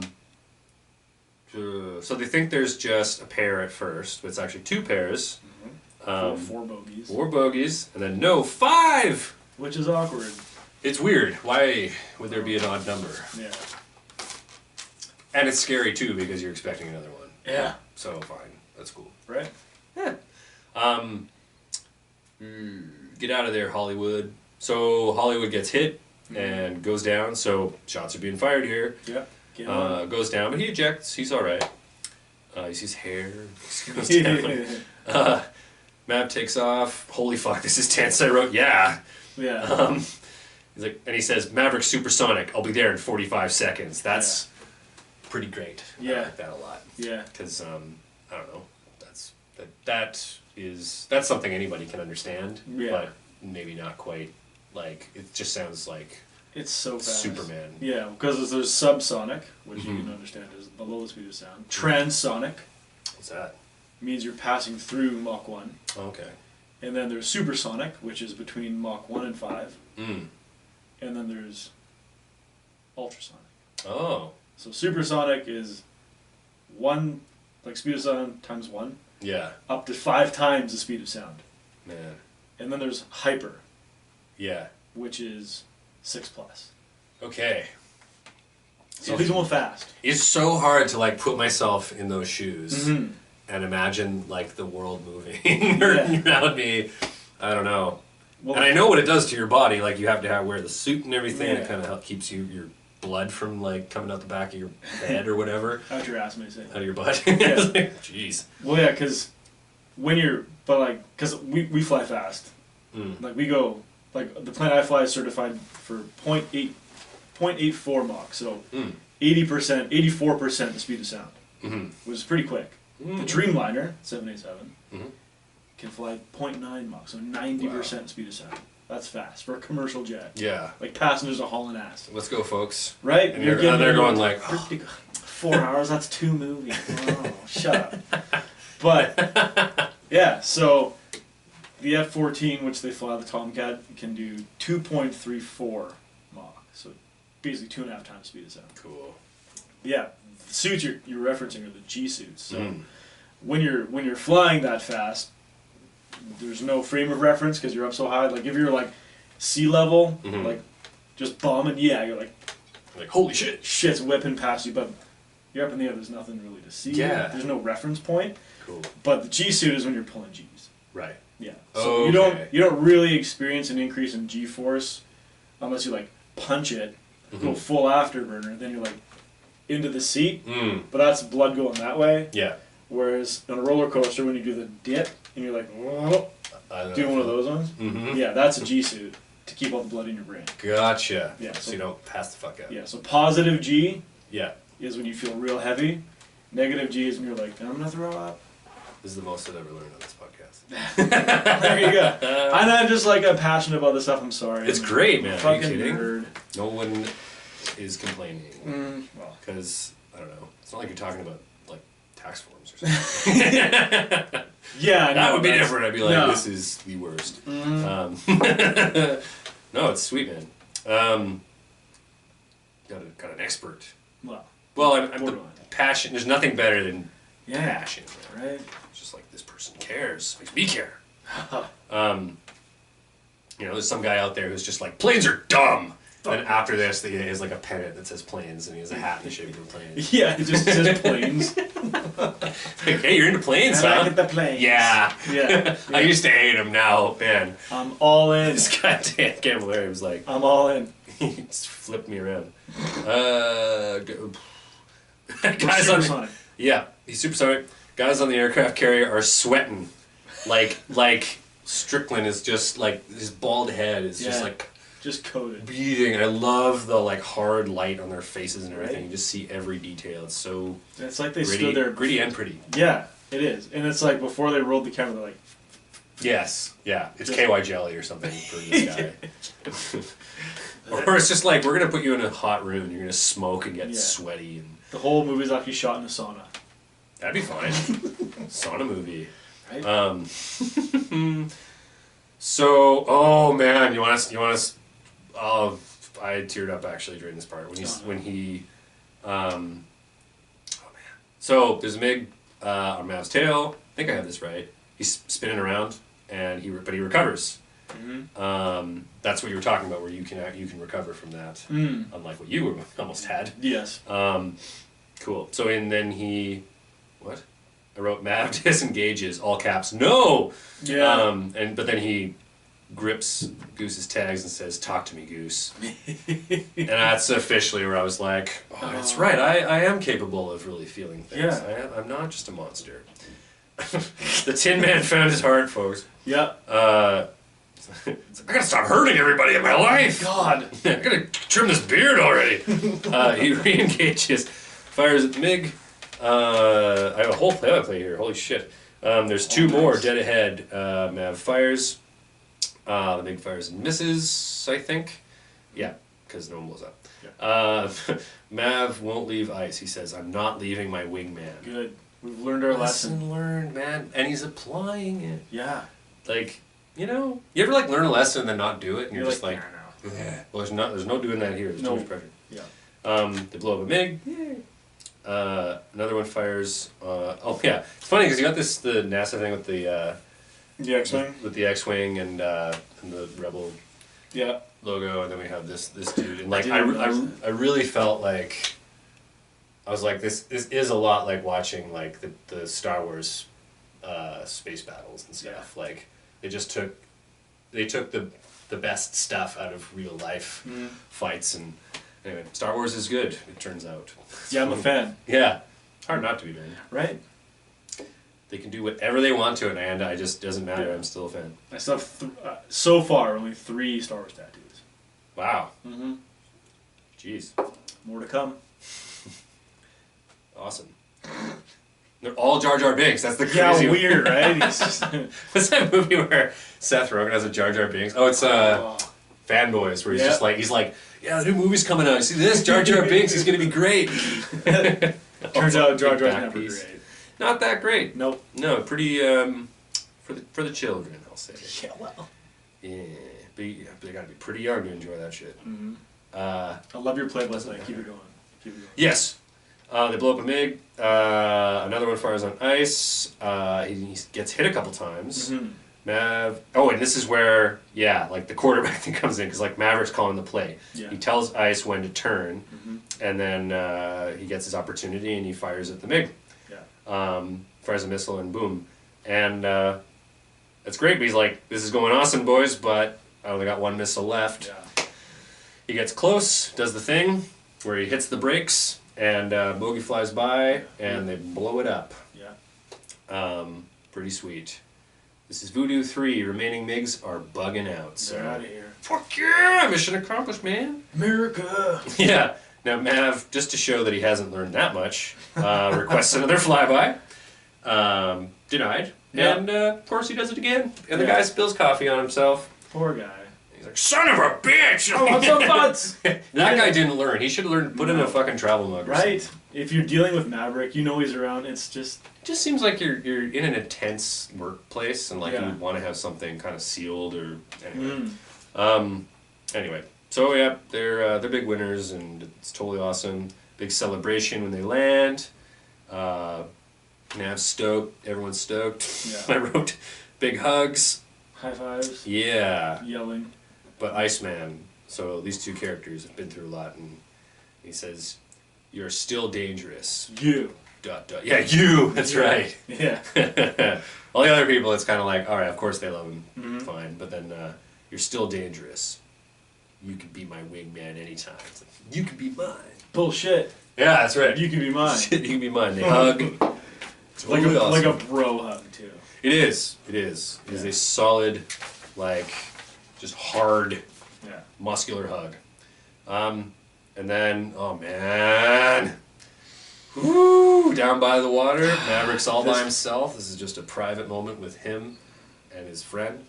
they think there's just a pair at first, but it's actually two pairs. Four bogeys. Four bogeys, and then no, 5! Which is awkward. It's weird. Why would there be an odd number? Yeah. And it's scary too because you're expecting another one. Yeah. So fine. That's cool. Right? Yeah. Get out of there, Hollywood. So Hollywood gets hit and goes down, so shots are being fired here. Yeah. Goes down, but he ejects. He's alright. He sees hair. Goes down. Mav takes off. Holy fuck, this is tense. I wrote, yeah. Yeah. He's like, and he says, Maverick supersonic. I'll be there in 45 seconds. That's pretty great. Yeah. I like that a lot. Yeah. Because I don't know. That's something anybody can understand. Yeah. But maybe not quite. Like it just sounds like it's so fast. Superman. Yeah, because there's subsonic, which you can understand is below the speed of sound. Transonic. What's that? Means you're passing through Mach 1. Okay. And then there's supersonic, which is between Mach 1 and 5. Mm. And then there's ultrasonic. Oh. So supersonic is 1, like speed of sound times 1. Yeah. Up to 5 times the speed of sound. Man. And then there's hyper. Yeah. Which is 6 plus. Okay. So he's going fast. It's so hard to like put myself in those shoes Mm-hmm. and imagine like the world moving around me. I don't know. Well, and I know what it does to your body. Like you have to wear the suit and everything. It kind of keeps your blood from like coming out the back of your head or whatever. Out your ass, may say. Out of your butt. Jeez. Well, yeah, because because we fly fast. Like we go, like the plane I fly is certified for 0.84 Mach, so 80%, 84% the speed of sound, which is pretty quick. The Dreamliner 787 can fly 0.9 Mach, so 90% speed of sound. That's fast for a commercial jet. Yeah. Like passengers are hauling ass. Let's go, folks. Right? And you're they're going like, 4 hours, that's 2 movies. Oh, shut up. But, yeah, so the F-14, which they fly, the Tomcat, can do 2.34 Mach. So basically 2.5 times speed of sound. Cool. Yeah, the suits you're referencing are the G suits. So when you're flying that fast, there's no frame of reference because you're up so high. Like if you're like sea level, like just bombing, you're like holy shit, shit's whipping past you. But you're up in the air, there's nothing really to see. Yeah, there's no reference point. Cool. But the G suit is when you're pulling G's. Right. Yeah. So you don't really experience an increase in G force unless you like punch it, go full afterburner, then you're like into the seat. But that's blood going that way. Yeah. Whereas on a roller coaster, when you do the dip and you're like, whoa, doing one of those ones, yeah, that's a G suit to keep all the blood in your brain. Gotcha. Yeah. So you don't pass the fuck out. Yeah. So positive G. Yeah. Is when you feel real heavy. Negative G is when you're like, I'm gonna throw up. This is the most I've ever learned on this podcast. There you go. I'm just like I'm passionate about this stuff. I'm sorry. It's great, man. Fucking Are you kidding? nerd. No one is complaining. Well, because I don't know. It's not like you're talking about like tax forms or something. yeah, that would be different. I'd be like, this is the worst. No, it's sweet, man. Got an expert. Well, I'm the passion. There's nothing better than passion, right? It's just like this person cares, makes me care. There's some guy out there who's just like planes are dumb. And after this, he has like a pennant that says planes, and he has a hat in the shape of a plane. Yeah, it just says planes. Like, hey, you're into planes, I huh? like the planes. Yeah. Yeah. I used to hate him. Now, man. I'm all in. This guy, Dan Gamble, he was like, I'm all in. He just flipped me around. Guys on yeah, he's supersonic. Guys on the aircraft carrier are sweating, like Strickland is just like his bald head is just like just coated breathing. And I love the like hard light on their faces and everything. You just see every detail. It's so. It's like they gritty, stood there gritty and pretty. Yeah, it is, and it's like before they rolled the camera, they're like. Yes, yeah, it's KY jelly or something for this guy. Or it's just like, we're gonna put you in a hot room and you're gonna smoke and get Yeah. sweaty and The whole movie's actually shot in a sauna. that'd be fine. Sauna movie. Right? So, oh man, you want us? Oh, I teared up actually during this part when he, oh man. So there's a Mig on Mav's tail. I think I have this right. He's spinning around, and but he recovers. Mm-hmm. That's what you were talking about, where you can recover from that, unlike what you almost had. Yes. Cool. So and then what? I wrote Mav disengages, all caps. No. Yeah. But then he grips Goose's tags and says, "Talk to me, Goose." And that's officially where I was like, "Oh, that's right. I am capable of really feeling things. Yeah. I'm not just a monster." The Tin Man found his heart, folks. Yeah. I gotta stop hurting everybody in my life. God. I gotta trim this beard already. He re-engages, fires at the Mig. I have a whole play-by-play here. Holy shit. There's two more dead ahead. Mav fires. The Mig fires and misses, I think. Yeah, because no one blows up. Yeah. Mav won't leave ice. He says, "I'm not leaving my wingman." Good. We've learned our lesson. Lesson learned, man. And he's applying it. Yeah. Like, you ever like learn a lesson and then not do it, and you're just like, no. well, there's no doing that here. There's too much pressure. Yeah. They blow up a Mig. Another one fires. Oh yeah, it's funny because you got the NASA thing with The X-Wing. with the X-wing and the Rebel Yeah. logo, and then we have this dude, and like I really felt like I was like this is a lot like watching like the Star Wars space battles and stuff. Yeah. Like they took the best stuff out of real life fights, and anyway, Star Wars is good, it turns out. Yeah, I'm a fan. Yeah, hard not to be, man. Right? They can do whatever they want to it, and I just doesn't matter. I'm still a fan. I still have so far only 3 Star Wars tattoos. Wow. Mm-hmm. Jeez. More to come. Awesome. They're all Jar Jar Binks. That's the crazy Yeah, one. weird, right? It's just, What's that movie where Seth Rogen has a Jar Jar Binks? Oh, it's Fanboys, where he's just like, yeah, the new movie's coming out. You see this? Jar Jar Binks is going to be great. turns out Jar Jar's back never piece. great. Not that great. Nope. No, pretty, for the children, I'll say. Yeah, well. Yeah, but they got to be pretty young to enjoy that shit. Mm-hmm. I love your playlist, like, keep it going. Keep it going. Yes. They blow up a Mig. Another one fires on ice. He gets hit a couple times. Mm-hmm. Mav. Oh, and this is where, like the quarterback thing comes in, because like Maverick's calling the play. Yeah. He tells Ice when to turn, and then he gets his opportunity and he fires at the Mig. Yeah. Fires a missile and boom. And that's great, but he's like, this is going awesome, boys, but I only got one missile left. Yeah. He gets close, does the thing where he hits the brakes, and Bogey flies by, and they blow it up. Yeah. Pretty sweet. This is Voodoo 3. Remaining MiGs are bugging out. So. They're out of here. Fuck yeah! Mission accomplished, man. America! Yeah. Now Mav, just to show that he hasn't learned that much, requests another flyby. Denied. Yeah. And of course he does it again. And the guy spills coffee on himself. Poor guy. He's like, son of a bitch! I want some butts! That guy didn't learn. He should have learned to put in a fucking travel mug. Or Right? something. If you're dealing with Maverick, you know he's around, it's just... It just seems like you're in an intense workplace, and like you Yeah. would want to have something kind of sealed or anyway. Mm. Anyway, so yeah, they're big winners, and it's totally awesome. Big celebration when they land. Nav's stoked. Everyone's stoked. Yeah. I wrote big hugs. High fives. Yeah, Yelling. but Iceman. So these two characters have been through a lot, and he says, "You're still dangerous." You. ... Yeah, you. That's Yeah. right. Yeah. All the other people, it's kind of like, all right, of course they love him, Mhm. fine. But then you're still dangerous. You can be my wingman anytime. It's like, you can be mine. Bullshit. Yeah, that's right. You can be mine. You can be mine. They hug. It's Like really a, awesome. like a bro hug, too. It is. It is. It is a solid, like, just hard, Yeah. muscular hug. And then, oh man. Woo! Down by the water, Maverick's all by himself. This is just a private moment with him and his friend,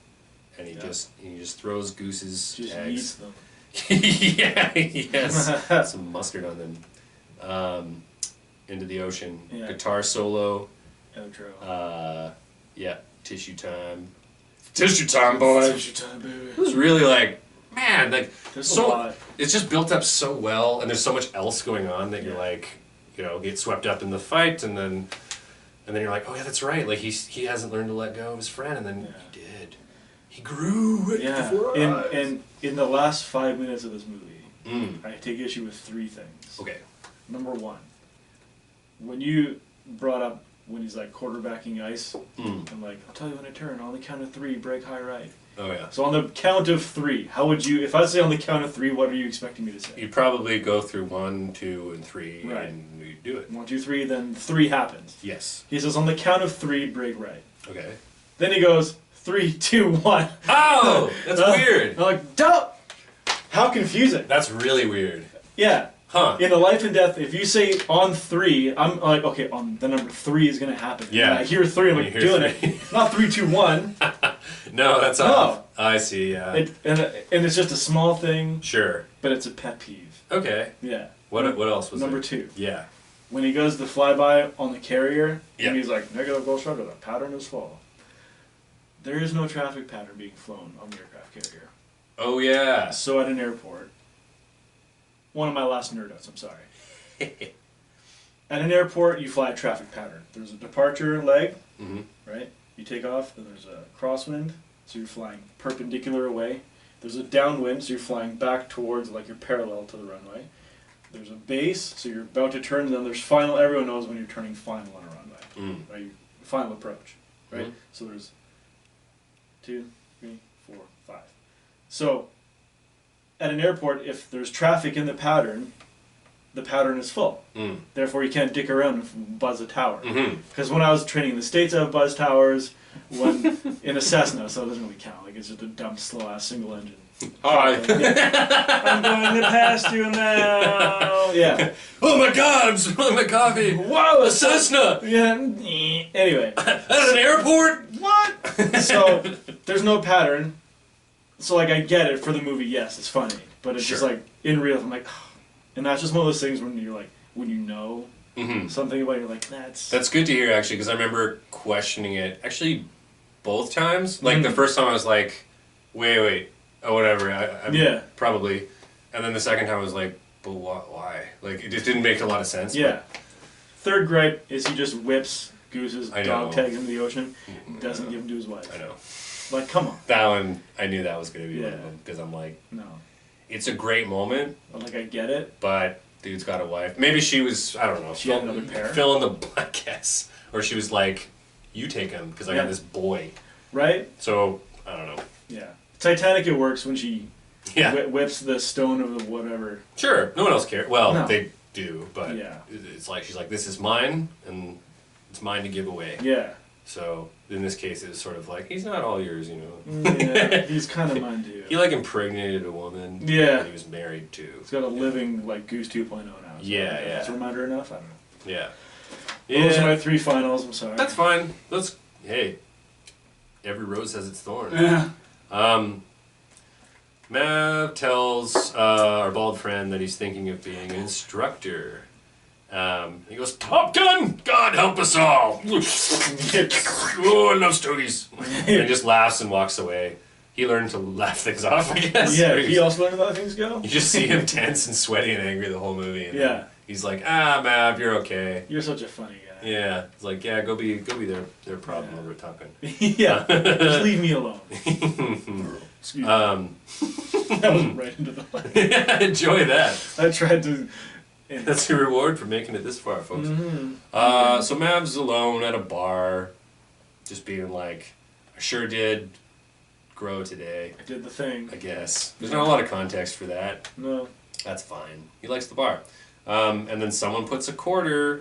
and he just throws Goose's Just tags. eats them. Yeah, yes. Some mustard on them. Into the ocean. Yeah. Guitar solo. Outro. Yeah. Tissue time. Tissue time, boys. Tissue time, baby. It was really like, man, like There's so. a lot. It's just built up so well, and there's so much else going on that you're like, you know, get swept up in the fight, and then you're like, oh yeah, that's right. Like he hasn't learned to let go of his friend, and then he did. He grew. Yeah. Before our eyes. And in the last 5 minutes of this movie, Mm. I take issue with 3 things. Okay. Number 1, when you brought up when he's like quarterbacking ice, I'm like, I'll tell you when to turn. On the count of 3, break high right. Oh yeah. So on the count of 3, how would you? If I say on the count of 3, what are you expecting me to say? You'd probably go through 1, 2, and 3, Right. and you do it. 1, 2, 3, then 3 happens. Yes. He says on the count of 3, break right. Okay. Then he goes 3, 2, 1. Oh, that's weird. I'm like, duh! How confusing. That's really weird. Yeah. Huh. In the life and death, if you say on 3, I'm like, okay, on the number 3 is gonna happen. Yeah. And I hear 3, I'm When like, you hear doing 3. it. Not 3, 2, 1. No, that's off. I see. Yeah. And it's just a small thing, Sure. but it's a pet peeve. Okay. Yeah. What else was Number there? 2. Yeah. When he goes to flyby on the carrier, Yeah. and he's like, negative ghost shutter, the pattern is full. There is no traffic pattern being flown on the aircraft carrier. Oh yeah. So at an airport, one of my last nerd outs, I'm sorry. At an airport, you fly a traffic pattern. There's a departure leg, Mhm. right? You take off, then there's a crosswind, so you're flying perpendicular away. There's a downwind, so you're flying back towards, like you're parallel to the runway. There's a base, so you're about to turn, and then there's final. Everyone knows when you're turning final on a runway, right? Final approach, right? Mhm. So there's 2, 3, 4, 5. So at an airport, if there's traffic in the pattern is full. Therefore, you can't dick around and buzz a tower. Because when I was training in the States, I have buzz towers. When in a Cessna, so it doesn't really count. Like it's just a dumb, slow-ass single engine. Hi. I'm going to pass you now. Yeah. Oh my God! I'm spilling my coffee. Whoa, A Cessna Yeah. Anyway. at an airport. What? So there's no pattern. So like I get it for the movie. Yes, it's funny, but it's just Sure. like in real. I'm like, and that's just one of those things when you're like, when you know something about it, you're like, That's good to hear, actually, because I remember questioning it. Actually, both times. Like the first time, I was like, "Wait, oh whatever." I probably. And then the second time, I was like, "But why?" Like it just didn't make a lot of sense. Yeah. Third gripe is he just whips Goose's I dog know. tags into the ocean, doesn't give him to his wife. I know. Like, come on. That one, I knew that was going to be one of Yeah. them because I'm like, No. it's a great moment, Like I get it. but dude's got a wife. Maybe she was, I don't know, She had another pair? fill in the blank, guess. Or she was like, you take him because I got Yeah. this boy. Right? So, I don't know. Yeah. Titanic, it works when she Yeah. whips the stone of the whatever. Sure, no one else cares. Well, No. they do, but Yeah. it's like, she's like, this is mine, and it's mine to give away. Yeah. So, in this case, it's sort of like, he's not all yours, you know. Yeah. He's kind of mine too. He like impregnated a woman Yeah. that he was married to. He's got a living like Goose 2.0 now. So Yeah, Is yeah. a reminder enough? I don't know. Yeah. Those are my 3 finals. I'm sorry. That's fine. Hey, every rose has its thorn. Yeah. Mav tells our bald friend that he's thinking of being an instructor. He goes, Top Gun! God help us all! Oh, enough stogies. And he just laughs and walks away. He learned to laugh things off, I guess. Yeah. He also learned how things go. You just see him tense and sweaty and angry the whole movie. And Yeah. he's like, Mav, you're okay. You're such a funny guy. Yeah. It's like, yeah, go be their problem over at Top Gun. Yeah. Just leave me alone. Excuse me. That was right into the mic. Enjoy that. I tried to. That's your reward for making it this far, folks. So Mav's alone at a bar, just being like, I sure did grow today, I did the thing. I guess. There's not a lot of context for that. No. That's fine. He likes the bar. And then someone puts a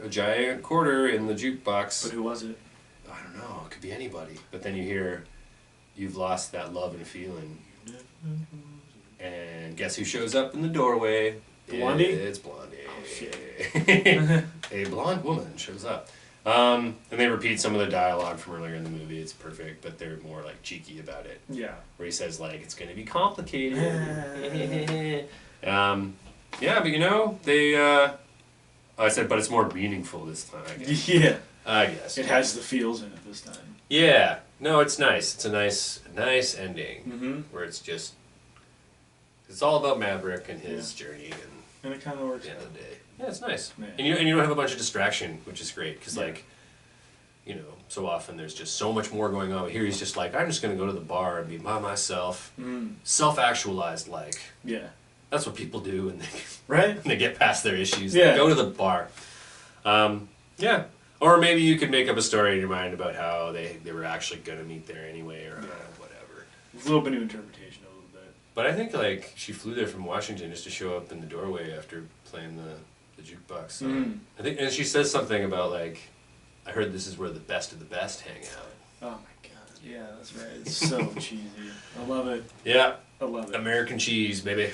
giant quarter in the jukebox. But who was it? I don't know. It could be anybody. But then you hear, you've lost that love and feeling. And guess who shows up in the doorway? Blondie? It's Blondie. Oh, shit. A blonde woman shows up. And they repeat some of the dialogue from earlier in the movie. It's perfect, but they're more like cheeky about it. Yeah. Where he says like it's going to be complicated. Yeah, but you know they. I said, but it's more meaningful this time. I guess. Yeah. I guess It has the feels in it this time. Yeah. No, it's nice. It's a nice ending Mm-hmm. where it's just. It's all about Maverick and his journey, and And it kind of at works the end out. of the day, yeah, it's nice. Yeah. And you don't have a bunch of distraction, which is great because Yeah. like. You know, so often there's just so much more going on. But here he's just like, I'm just gonna go to the bar and be by myself, self-actualized. Like Yeah. that's what people do, and Right? they get past their issues. Yeah. They go to the bar. Yeah. Or maybe you could make up a story in your mind about how they were actually gonna meet there anyway, or whatever. It's a little bit of interpretation a little bit. But I think like she flew there from Washington just to show up in the doorway after playing the jukebox. So I think, and she says something about like. I heard this is where the best of the best hang out. Oh my god. Yeah, that's right. It's so cheesy. I love it. Yeah. I love it. American cheese, baby.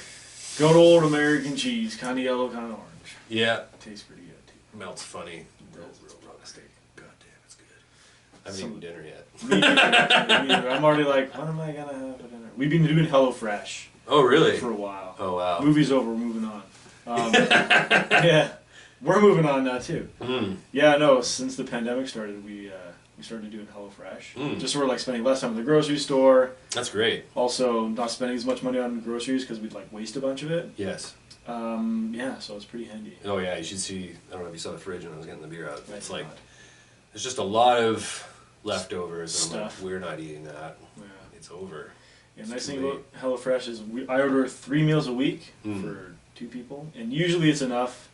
Good old American cheese. Kind of yellow, kind of orange. Yeah. Tastes pretty good too. Melts funny. Real plastic. God damn, it's good. I haven't eaten dinner yet. Me neither. Me neither. I'm already like, what am I gonna have for dinner? We've been doing HelloFresh Oh, really? for a while. Oh, wow. Movie's over. We're moving on. Yeah. We're moving on now too. Yeah, no. Since the pandemic started, we started doing HelloFresh. Just so we're like spending less time at the grocery store. That's great. Also, not spending as much money on groceries because we'd like waste a bunch of it. Yes. Yeah, so it's pretty handy. Oh, yeah, you should see, I don't know if you saw the fridge when I was getting the beer out. Right, It's like, God. there's just a lot of leftovers. And I'm Stuff. like, we're not eating that. Yeah. It's over. Yeah, nice It's thing too about HelloFresh is I order 3 meals a week for 2 people, and usually it's enough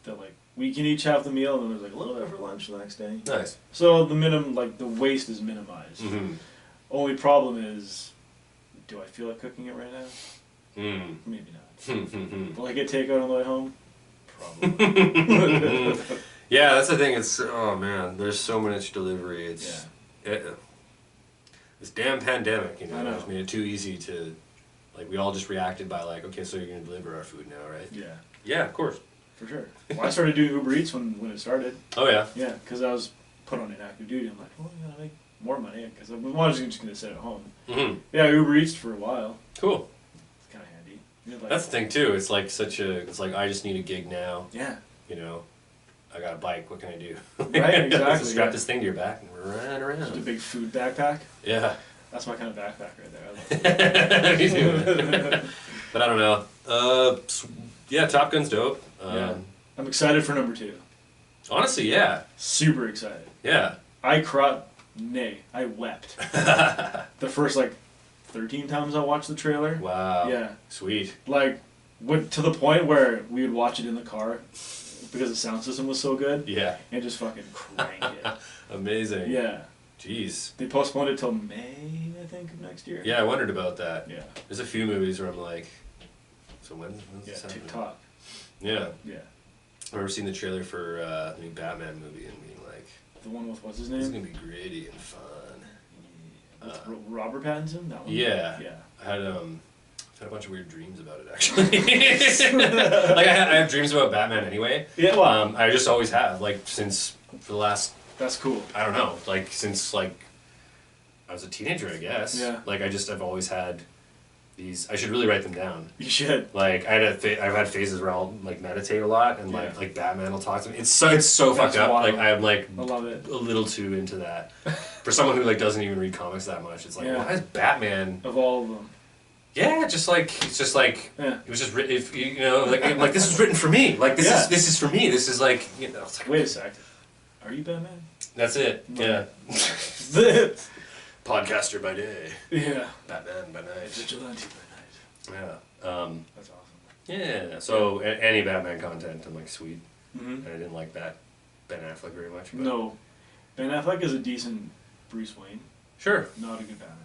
that like we can each have the meal, and then there's like a little bit for lunch the next day. Nice. So the minimum, like the waste is minimized. Only problem is, do I feel like cooking it right now? Maybe not. Will I get takeout on the way home? Probably. Yeah, that's the thing. It's, oh man, there's so much delivery. It's, this damn pandemic, you know, I know. has made it too easy to, like, we all just reacted by like, okay, so you're gonna deliver our food now, right? Yeah, Yeah, of course. for sure. Well, I started doing Uber Eats when it started. Oh yeah. Yeah, because I was put on inactive duty. I'm like, well, I gotta make more money because I was just gonna sit at home. Yeah, Uber Eats for a while. Cool. It's kind of handy. You're like, That's the thing too. It's like it's like I just need a gig now. yeah. You know, I got a bike. What can I do? Right, exactly. Strap yeah. this thing to your back and run Just a around. big food backpack. Yeah. That's my kind of backpack right there. I love Me too. But I don't know. Yeah, Top Gun's dope. Yeah. I'm excited for number 2. Honestly, yeah. Super excited. Yeah. I wept. The first like 13 times I watched the trailer. Wow. Yeah. Sweet. Like, to the point where we would watch it in the car because the sound system was so good. Yeah. And just fucking crank it. Amazing. Yeah. Jeez. They postponed it till May, I think, of next year. Yeah, I wondered about that. Yeah. There's a few movies where I'm like, so when's Yeah, this happening? TikTok. Yeah. Yeah. I remember seeing the trailer for the new Batman movie and being like, The one with what's his this is name? gonna be gritty and fun. With Robert Pattinson? That one? Yeah. Yeah. I had a bunch of weird dreams about it actually. Like I have dreams about Batman anyway. Yeah, well, I just always have, like since for the last, that's cool. I don't know, like since like I was a teenager, I guess. Yeah. Like I've always had these. I should really write them down. You should. Like I've had phases where I'll like meditate a lot and Yeah. like Batman will talk to me. It's so fucked That's up. wild. Like I'm like I love it. a little too into that. For someone who like doesn't even read comics that much, it's like Yeah. why is Batman? Of all of them. Yeah, it's just like Yeah. it was just written. If you know, like this was written for me. Like this Yeah. is for me. This is like, you know. It's like, Wait a sec. Are you Batman? that's it. Right. Yeah. Podcaster by day, Yeah. Batman by night. Vigilante by night. Yeah. That's awesome. Yeah. So any Batman content, I'm like sweet. Mm-hmm. And I didn't like that Ben Affleck very much. But No. Ben Affleck is a decent Bruce Wayne. Sure. Not a good Batman.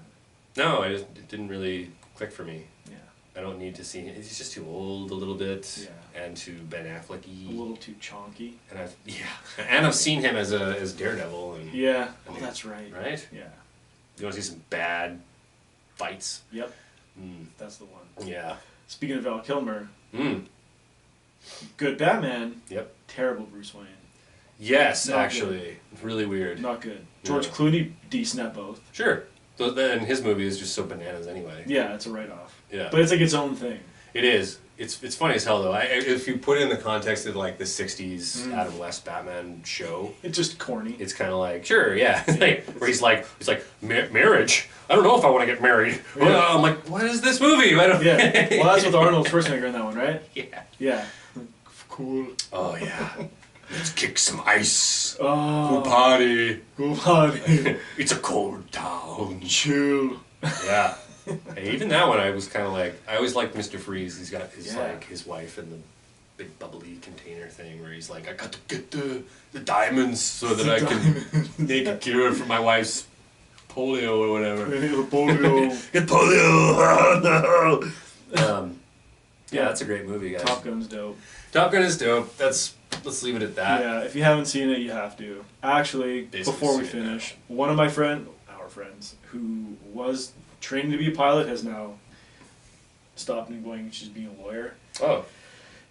No, it didn't really click for me. Yeah. I don't need to see him. He's just too old a little bit. Yeah. And too Ben Affleck-y. A little too chonky. And I've seen him as Daredevil. And, Yeah. I Oh, mean, that's right. Right? Yeah. You want to see some bad fights? Yep. Mm. That's the one. Yeah. Speaking of Val Kilmer, Mm. good Batman. Yep. Terrible Bruce Wayne. Yes, Not actually, really weird. Not good. George Yeah. Clooney, decent at both. Sure. Then his movie is just so bananas anyway. Yeah, it's a write-off. Yeah. But it's like its own thing. It is. It's funny as hell though. If you put it in the context of like the '60s Adam West Batman show, It's just corny. it's kind of like sure, yeah, like, where he's like marriage. I don't know if I want to get married. Yeah. Well, I'm like, what is this movie? I don't. Yeah. Well, that's with Arnold Schwarzenegger in that one, right? Yeah. Yeah. Cool. Oh yeah. Let's kick some ice. Oh. Party. Cool party. It's a cold town. Chill. Yeah. Hey, even that one, I was kind of like, I always liked Mr. Freeze. He's got his Yeah. like his wife in the big bubbly container thing where he's like, I got to get the diamonds so that I can make a cure for my wife's polio or whatever. Polio. Get polio! Yeah, that's a great movie, guys. Top Gun's dope. Top Gun is dope. Let's leave it at that. Yeah, if you haven't seen it, you have to. Actually, Basically before we seen it finish, one of our friends, who was training to be a pilot, has now stopped and going. She's being a lawyer. Oh,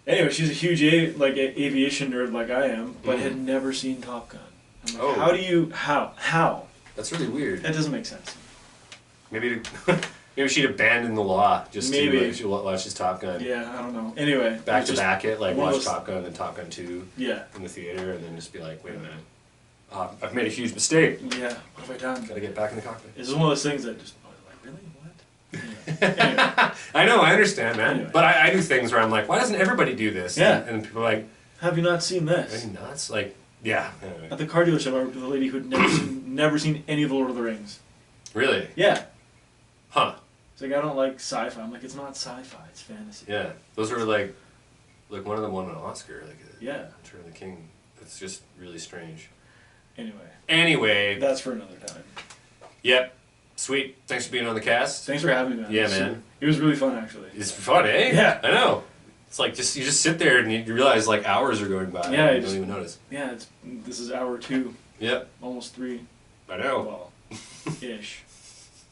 Anyway, she's a huge aviation nerd like I am, but had never seen Top Gun. I'm like, Oh. how? that's really weird. That doesn't make sense. Maybe maybe she'd abandon the law just Maybe. to she watches Top Gun. Yeah, I don't know. Anyway, Back it's to just- back it, like one of watch those- Top Gun and Top Gun 2 Yeah, in the theater, and then just be like, wait a minute, I've made a huge mistake. yeah. What have I done? Gotta get back in the cockpit. It's just one of those things that just like really what? Anyway, I know, I understand, man. Anyway. But I do things where I'm like, why doesn't everybody do this? Yeah. And people are like, have you not seen are this? you nuts? Like, yeah. Anyway. At the car dealership, I worked with a lady who'd never seen any of the Lord of the Rings. Really? Yeah. Huh. It's like, I don't like sci-fi. I'm like, it's not sci-fi, it's fantasy. Yeah. Those are like one of them won an Oscar, like Yeah. Return of the King. It's just really strange. Anyway, Anyway, that's for another time. yep. Sweet. Thanks for being on the cast. Thanks for having me, man. Yeah, man. It was really fun, actually. It's fun, eh? Yeah. I know. It's like you just sit there and you realize like hours are going by. Yeah, and you you don't just- even notice. Yeah, this is hour 2, Yep. almost 3. I know. Well, ish.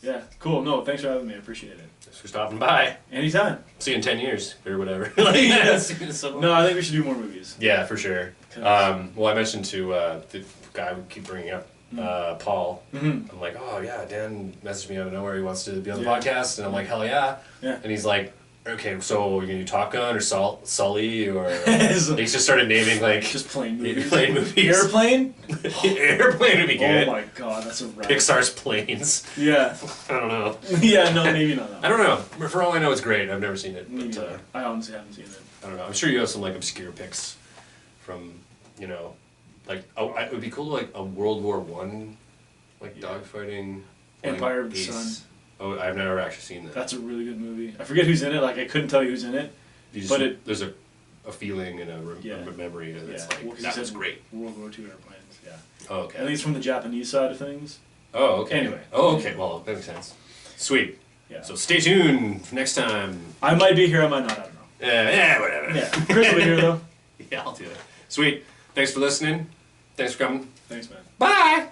Yeah, cool. No, thanks for having me. I appreciate it. Thanks for stopping by. Anytime. See you in 10 years or whatever. Like, see you in some- No, I think we should do more movies. Yeah, for sure. 'Cause- Well, I mentioned to the guy we keep bringing up, Paul. Mhm. I'm like, oh yeah, Dan messaged me out of nowhere. He wants to be on the Yeah. podcast, and I'm like, hell yeah. Yeah. And he's like, okay, so you're gonna do Top Gun or Sully or? So- He just started naming like Just plain movies. plain movies. Airplane? Airplane would be good. Oh my god, that's a wrap. Pixar's Planes. Yeah. I don't know. Yeah, no, maybe not. I don't know. For all I know, it's great. I've never seen it, Me but neither. I honestly haven't seen it. I don't know. I'm sure you have some like obscure picks from, like it would be cool like a World War I, like Yeah. dogfighting. Empire of the ace. Sun. Oh, I've never actually seen that. That's a really good movie. I forget who's in it. Like, I couldn't tell you who's in it. You just, but there's a feeling and a Yeah. memory that's Yeah. like Well, 'cause that you was said great. World War II airplanes. Yeah. Oh, okay. At least from the Japanese side of things. Oh, okay. Anyway. Oh, okay. Well, that makes sense. Sweet. Yeah. So stay tuned for next time. I might be here. I might not. I don't know. Yeah, whatever. Yeah. Chris will be here though. Yeah, I'll do it. Sweet. Thanks for listening. Thanks for coming. Thanks, man. Bye.